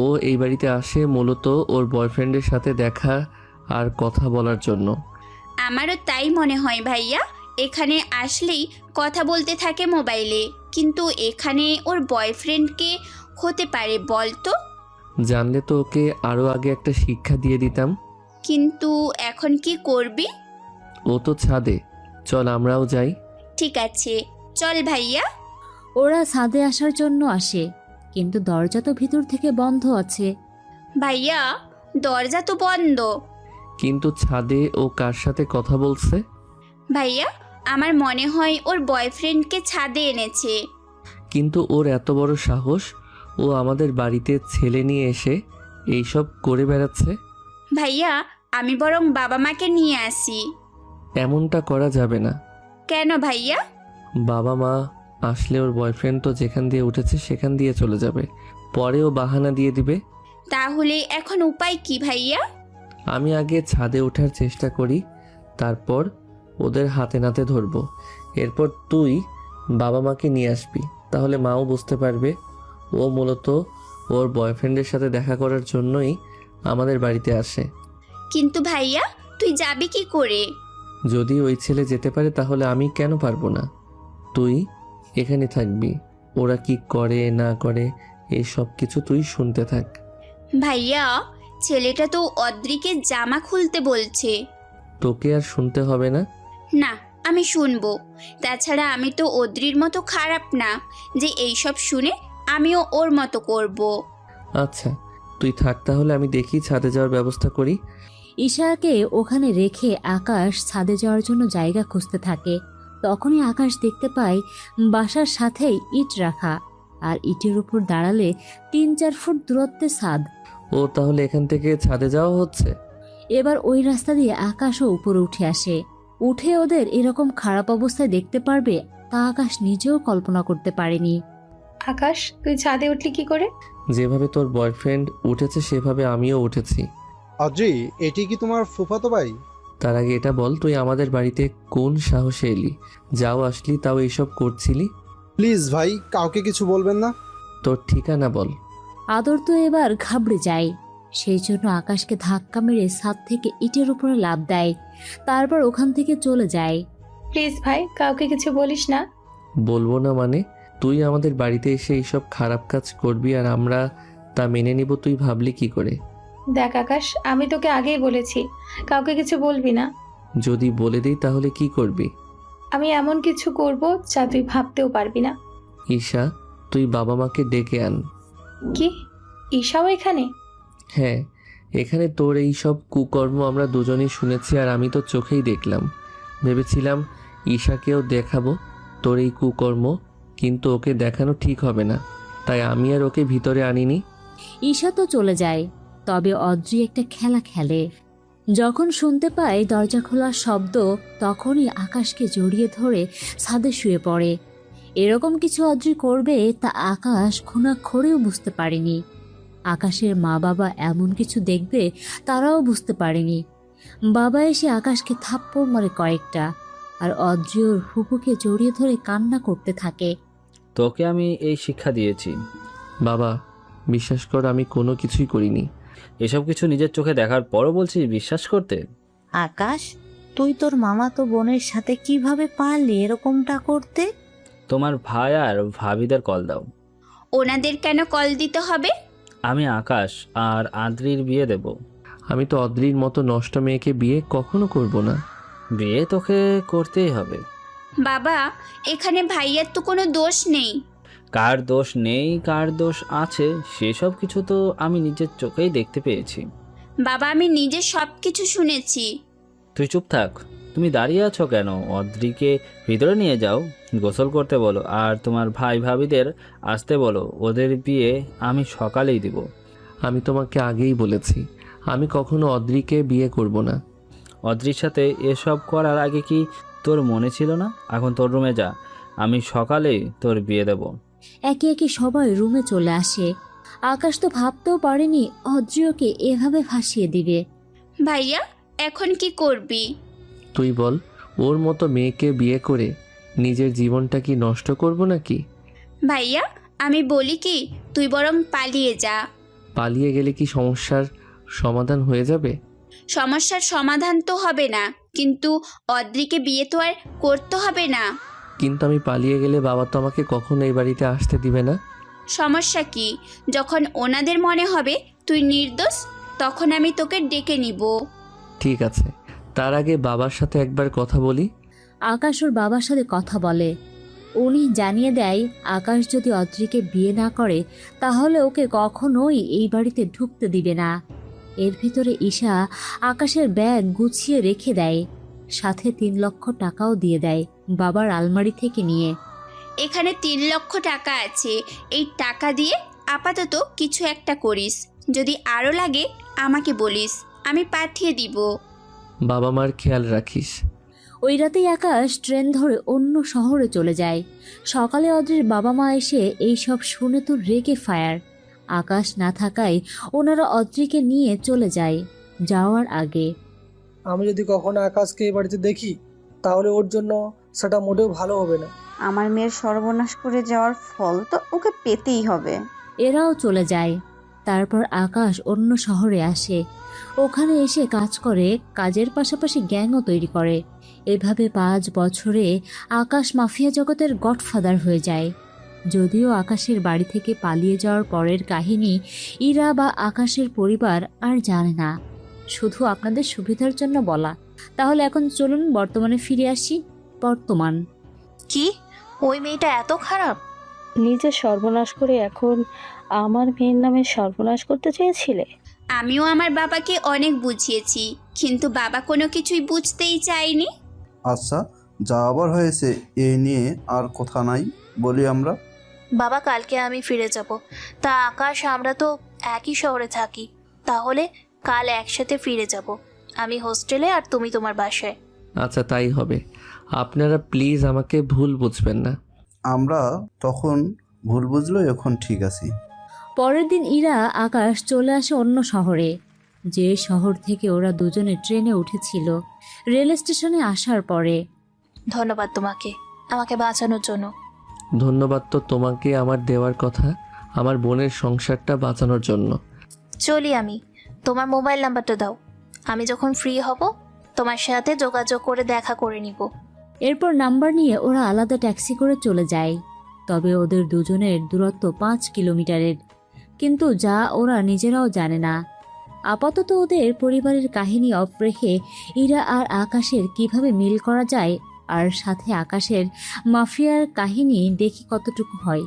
ও এই বাড়িতে আসে মূলত ওর বয়ফ্রেন্ডের সাথে দেখা আর কথা বলার জন্য। আমারও তাই মনে হয় ভাইয়া। এখানে আসলেই কথা বলতে থাকে মোবাইলে, কিন্তু এখানে ওর বয়ফ্রেন্ডকে হতে পারে বলতো? জানলে তো ওকে আরও আগে একটা শিক্ষা দিয়ে দিতাম। কিন্তু এখন কি করবি? ও তো ছাদে, চল আমরাও যাই। ঠিক আছে, চল ভাইয়া। ওরা ছাদে আসার জন্য আসে, কিন্তু দরজা তো ভিতর থেকে বন্ধ আছে। ভাইয়া, দরজা তো বন্ধ। কিন্তু ছাদে ও কার সাথে কথা বলছে? ভাইয়া, আমার মনে হয় ওর বয়ফ্রেন্ডকে ছাদে এনেছে। কিন্তু ওর এত বড় সাহস, ও আমাদের বাড়িতে ছেলে নিয়ে এসে এইসব করে বেড়াচ্ছে। ভাইয়া, আমি বরং বাবা মাকে নিয়ে আসি। এমনটা করা যাবে না। কেন ভাইয়া? বাবা মা আসলে ওর বয়ফ্রেন্ড তো যেখান দিয়ে উঠেছে সেখান দিয়ে চলে যাবে, পরে ও বাহানা দিয়ে দিবে। তাহলে এখন উপায় কি ভাইয়া? আমি আগে ছাদে ওঠার চেষ্টা করি, তারপর ওদের হাতে নাতে ধরবো। এরপর তুই বাবা মাকে নিয়ে আসবি, তাহলে মাও বুঝতে পারবে ও মূলত ওর বয়ফ্রেন্ডের সাথে দেখা করার জন্যই আমাদের বাড়িতে আসে। কিন্তু ভাইয়া, তুই যাবি কি করে? যদি ওই ছেলে যেতে পারে তাহলে আমি কেন পারবো না? তুই এখানে থাকবি, ওরা কি করে না করে এই সব কিছু তুই শুনতে থাক। ভাইয়া, ছেলেটা তো অদ্রিকে জামা খুলতে বলছে। তোকে আর শুনতে হবে না। না, আমি শুনবো। তাছাড়া আমি তো অদ্রির মতো খারাপ না যে এইসব শুনে আমিও ওর মতো করব। আচ্ছা তুই থাক, তাহলে আমি দেখি ছাদে যাওয়ার ব্যবস্থা করি। ঈশাকে ওখানে রেখে আকাশ ছাদে যাওয়ার জন্য জায়গা খুঁজতে থাকে। তখনই আকাশ দেখতে পায় বাসার সাথেই ইট রাখা, আর ইটের উপর দাঁড়ালে 3-4 ফুট দূরত্বে ছাদ। ও তাহলে এখান থেকে ছাদে যাওয়া হচ্ছে। এবার ওই রাস্তা দিয়ে আকাশও উপরে উঠে আসে। উঠে ওদের এরকম খারাপ অবস্থায় দেখতে পারবে তা আকাশ নিজেও কল্পনা করতে পারেনি। আকাশ, তুই ছাদে উঠলি কি করে? যেভাবে তোর বয়ফ্রেন্ড উঠেছে সেভাবে আমিও উঠেছি। অদ্রি, এটি কি তোমার ফুফাতো ভাই? তার আগে এটা বল, তুই আমাদের বাড়িতে কোন সাহসে এলি? যাও আসলি তাও এইসব করছিলি? প্লিজ ভাই, কাউকে কিছু বলবেন না। তোর ঠিকানা বল। আদর তো এবার ঘাবড়ে যায়। সেই জন্য আকাশকে ধাক্কা মেরে ছাদ থেকে ইটের উপরে লাফ দেয়, তারপর ওখান থেকে চলে যায়। প্লিজ ভাই, কাউকে কিছু বলিস না। বলবো না মানে? তুই আমাদের বাড়িতে এসে এইসব খারাপ কাজ করবি আর আমরা তা মেনে নিব, তুই ভাবলি কি করে? দেখ আকাশ, আমি তোকে আগেই বলেছি কাউকে কিছু বলবি না। যদি বলে দিই তাহলে কি করবি? আমি এমন কিছু করব যা তুই ভাবতেও পারবি না। ঈশা, তুই বাবা মাকে ডেকে আন। কি, ঈশাও এখানে? হ্যাঁ, এখানে তোর এই সব কুকর্ম আমরা দুজনেই শুনেছি আর আমি তো চোখেই দেখলাম। ভেবেছিলাম ঈশাকেও দেখাবো তোর এই কুকর্ম, কিন্তু ওকে দেখানো ঠিক হবে না, তাই আমি আর ওকে ভিতরে আনিনি। ঈশা তো চলে যায়, তবে অদ্রি একটা খেলা খেলে। যখন শুনতে পায় দরজা খোলার শব্দ, তখনই আকাশকে জড়িয়ে ধরে ছাদে শুয়ে পড়ে। এরকম কিছু অদ্রি করবে তা আকাশ ঘুণাক্ষরেও বুঝতে পারেনি। আকাশের মা বাবা এমন কিছু দেখবে তারাও বুঝতে পারেনি। বাবা এসে আকাশকে থাপ্পড় মারে কয়েকটা, আর অদ্রি ওর ফুপুকে জড়িয়ে ধরে কান্না করতে থাকে। তোকে আমি এই শিক্ষা দিয়েছি। বাবা, বিশ্বাস কর আমি কোনো কিছুই করিনি। এসব কিছু নিজের চোখে দেখার পরও বলছিস বিশ্বাস করতে? আকাশ, তুই তোর মামাতো বোনের সাথে কিভাবে পারলি এরকমটা করতে? তোমার ভাই আর ভাবিদের কল দাও। ওনাদের কেন কল দিতে হবে? আমি আকাশ আর আদ্রির বিয়ে দেব। আমি তো অদ্রির মতো নষ্ট মেয়েকে বিয়ে কখনো করব না। বিয়ে তোকে করতেই হবে। বাবা, এখানে ভাইয়ার তো কোনো দোষ নেই। কার দোষ নেই কার দোষ আছে সেসব কিছু তো আমি নিজের চোখেই দেখতে পেয়েছি। বাবা, আমি নিজে সব কিছু শুনেছি। তুই চুপ থাক। তুমি দাঁড়িয়ে আছো কেন? অদ্রিকে ভিতরে নিয়ে যাও, গোসল করতে বলো, আর তোমার ভাই ভাবিদের আসতে বলো। ওদের বিয়ে আমি সকালেই দিব। আমি তোমাকে আগেই বলেছি আমি কখনো অদ্রিকে বিয়ে করব না। অদ্রির সাথে এসব করার আগে কি তোর মনে ছিল না? এখন তোর রুমে যা, আমি সকালেই তোর বিয়ে দেব। একে একে সবাই রুমে চলে আসে। আকাশ তো ভাবতেও পারেনি অদ্রিওকে এভাবে ফাঁসিয়ে দিবে। ভাইয়া, এখন কি করবি? তুই বল, ওর মতো মেয়েকে বিয়ে করে নিজের জীবনটা কি নষ্ট করব নাকি? ভাইয়া, আমি বলি কি, তুই বরং পালিয়ে যা। পালিয়ে গেলে কি সমস্যার সমাধান হয়ে যাবে? সমস্যার সমাধান তো হবে না, কিন্তু অদ্রিকে বিয়ে তো আর করতে হবে না। কিন্তু আমি পালিয়ে গেলে বাবা তো আমাকে কখনো এই বাড়িতে আসতে দিবে না। সমস্যা কি? যখন ওনাদের মনে হবে তুই নির্দোষ, তখন আমি তোকে ডেকে নিব। ঠিক আছে, তার আগে বাবার সাথে একবার কথা বলি। আকাশ ওর বাবার সাথে কথা বলে। উনি জানিয়ে দেয় আকাশ যদি অদ্রিকে বিয়ে না করে তাহলে ওকে কখনোই এই বাড়িতে ঢুকতে দিবে না। এর ভিতরে ঈশা আকাশের ব্যাগ গুছিয়ে রেখে দেয়, সাথে 3 লক্ষ টাকাও দিয়ে দেয় বাবার আলমারি থেকে নিয়ে। এখানে 3 লক্ষ টাকা আছে, এই টাকা দিয়ে আপাতত কিছু একটা করিস, যদি আরও লাগে আমাকে বলিস, আমি পাঠিয়ে দিব। বাবা মার খেয়াল রাখিস। ওই রাতেই আকাশ ট্রেন ধরে অন্য শহরে চলে যায়। সকালে অদ্রির বাবা মা এসে এই সব শুনে তো রেগে ফায়ার। আকাশ না থাকায় ওনারা অদ্রিকে নিয়ে চলে যায়। যাওয়ার আগে, আমি যদি কখনো আকাশকে এই বাড়িতে দেখি তাহলে ওর জন্য সেটা মোটেও ভালো হবে না। আমার মেয়ের সর্বনাশ করে যাওয়ার ফল তো ওকে পেতেই হবে। এরাও চলে যায়। তারপর আকাশ অন্য শহরে আসে। ওখানে এসে কাজ করে, কাজের পাশাপাশি গ্যাংও তৈরি করে। এভাবে 5 বছরে আকাশ মাফিয়া জগতের গডফাদার হয়ে যায়। যদিও আকাশের বাড়ি থেকে পালিয়ে যাওয়ার পরের কাহিনী ইরা বা আকাশের পরিবার আর জানে না, শুধু আপনাদের সুবিধার জন্য বলা। তাহলে এখন চলুন বর্তমানে ফিরে আসি। বর্তমান কি? ওই মেয়েটা এত খারাপ? নিজের সর্বনাশ করে এখন আমার মেয়ের নামে সর্বনাশ করতে চেয়েছিলে? আমিও আমার বাবাকে অনেক বুঝিয়েছি, কিন্তু বাবা কোনো কিছুই বুঝতেই চায়নি। আচ্ছা, যা আবার হয়েছে এই নিয়ে আর কথা নাই বলি আমরা। বাবা, কালকে আমি ফিরে যাব। তা আকাশ, আমরা তো একই শহরে থাকি, তাহলে কাল একসাথে ফিরে যাব। আমি হোস্টেলে আর তুমি তোমার বাসায়। আচ্ছা, তাই হবে। আপনারা প্লিজ আমাকে ভুল বুঝবেন না। আমরা তখন ভুল বুঝলো, এখন ঠিক আছে। পরের দিন ইরা আকাশ চলে আসে অন্য শহরে, যে শহর থেকে ওরা দুজনে ট্রেনে উঠেছিল। রেল স্টেশনে আসার পরে, ধন্যবাদ তোমাকে আমাকে বাঁচানোর জন্য। ধন্যবাদ তো তোমাকে আমার দেওয়ার কথা, আমার বোনের সংসারটা বাঁচানোর জন্য। চলি আমি, তোমার মোবাইল নাম্বারটা দাও, আমি যখন ফ্রি হব তোমার সাথে যোগাযোগ করে দেখা করে নিব। এরপর নাম্বার নিয়ে ওরা আলাদা ট্যাক্সি করে চলে যায়। তবে ওদের দুজনের দূরত্ব 5 কিলোমিটারের, কিন্তু যা ওরা নিজেরাও জানে না। আপাতত ওদের পরিবারের কাহিনী অফ রেখে ইরা আর আকাশের কিভাবে মিল করা যায়, আর সাথে আকাশের মাফিয়ার কাহিনী দেখি কতটুকু হয়।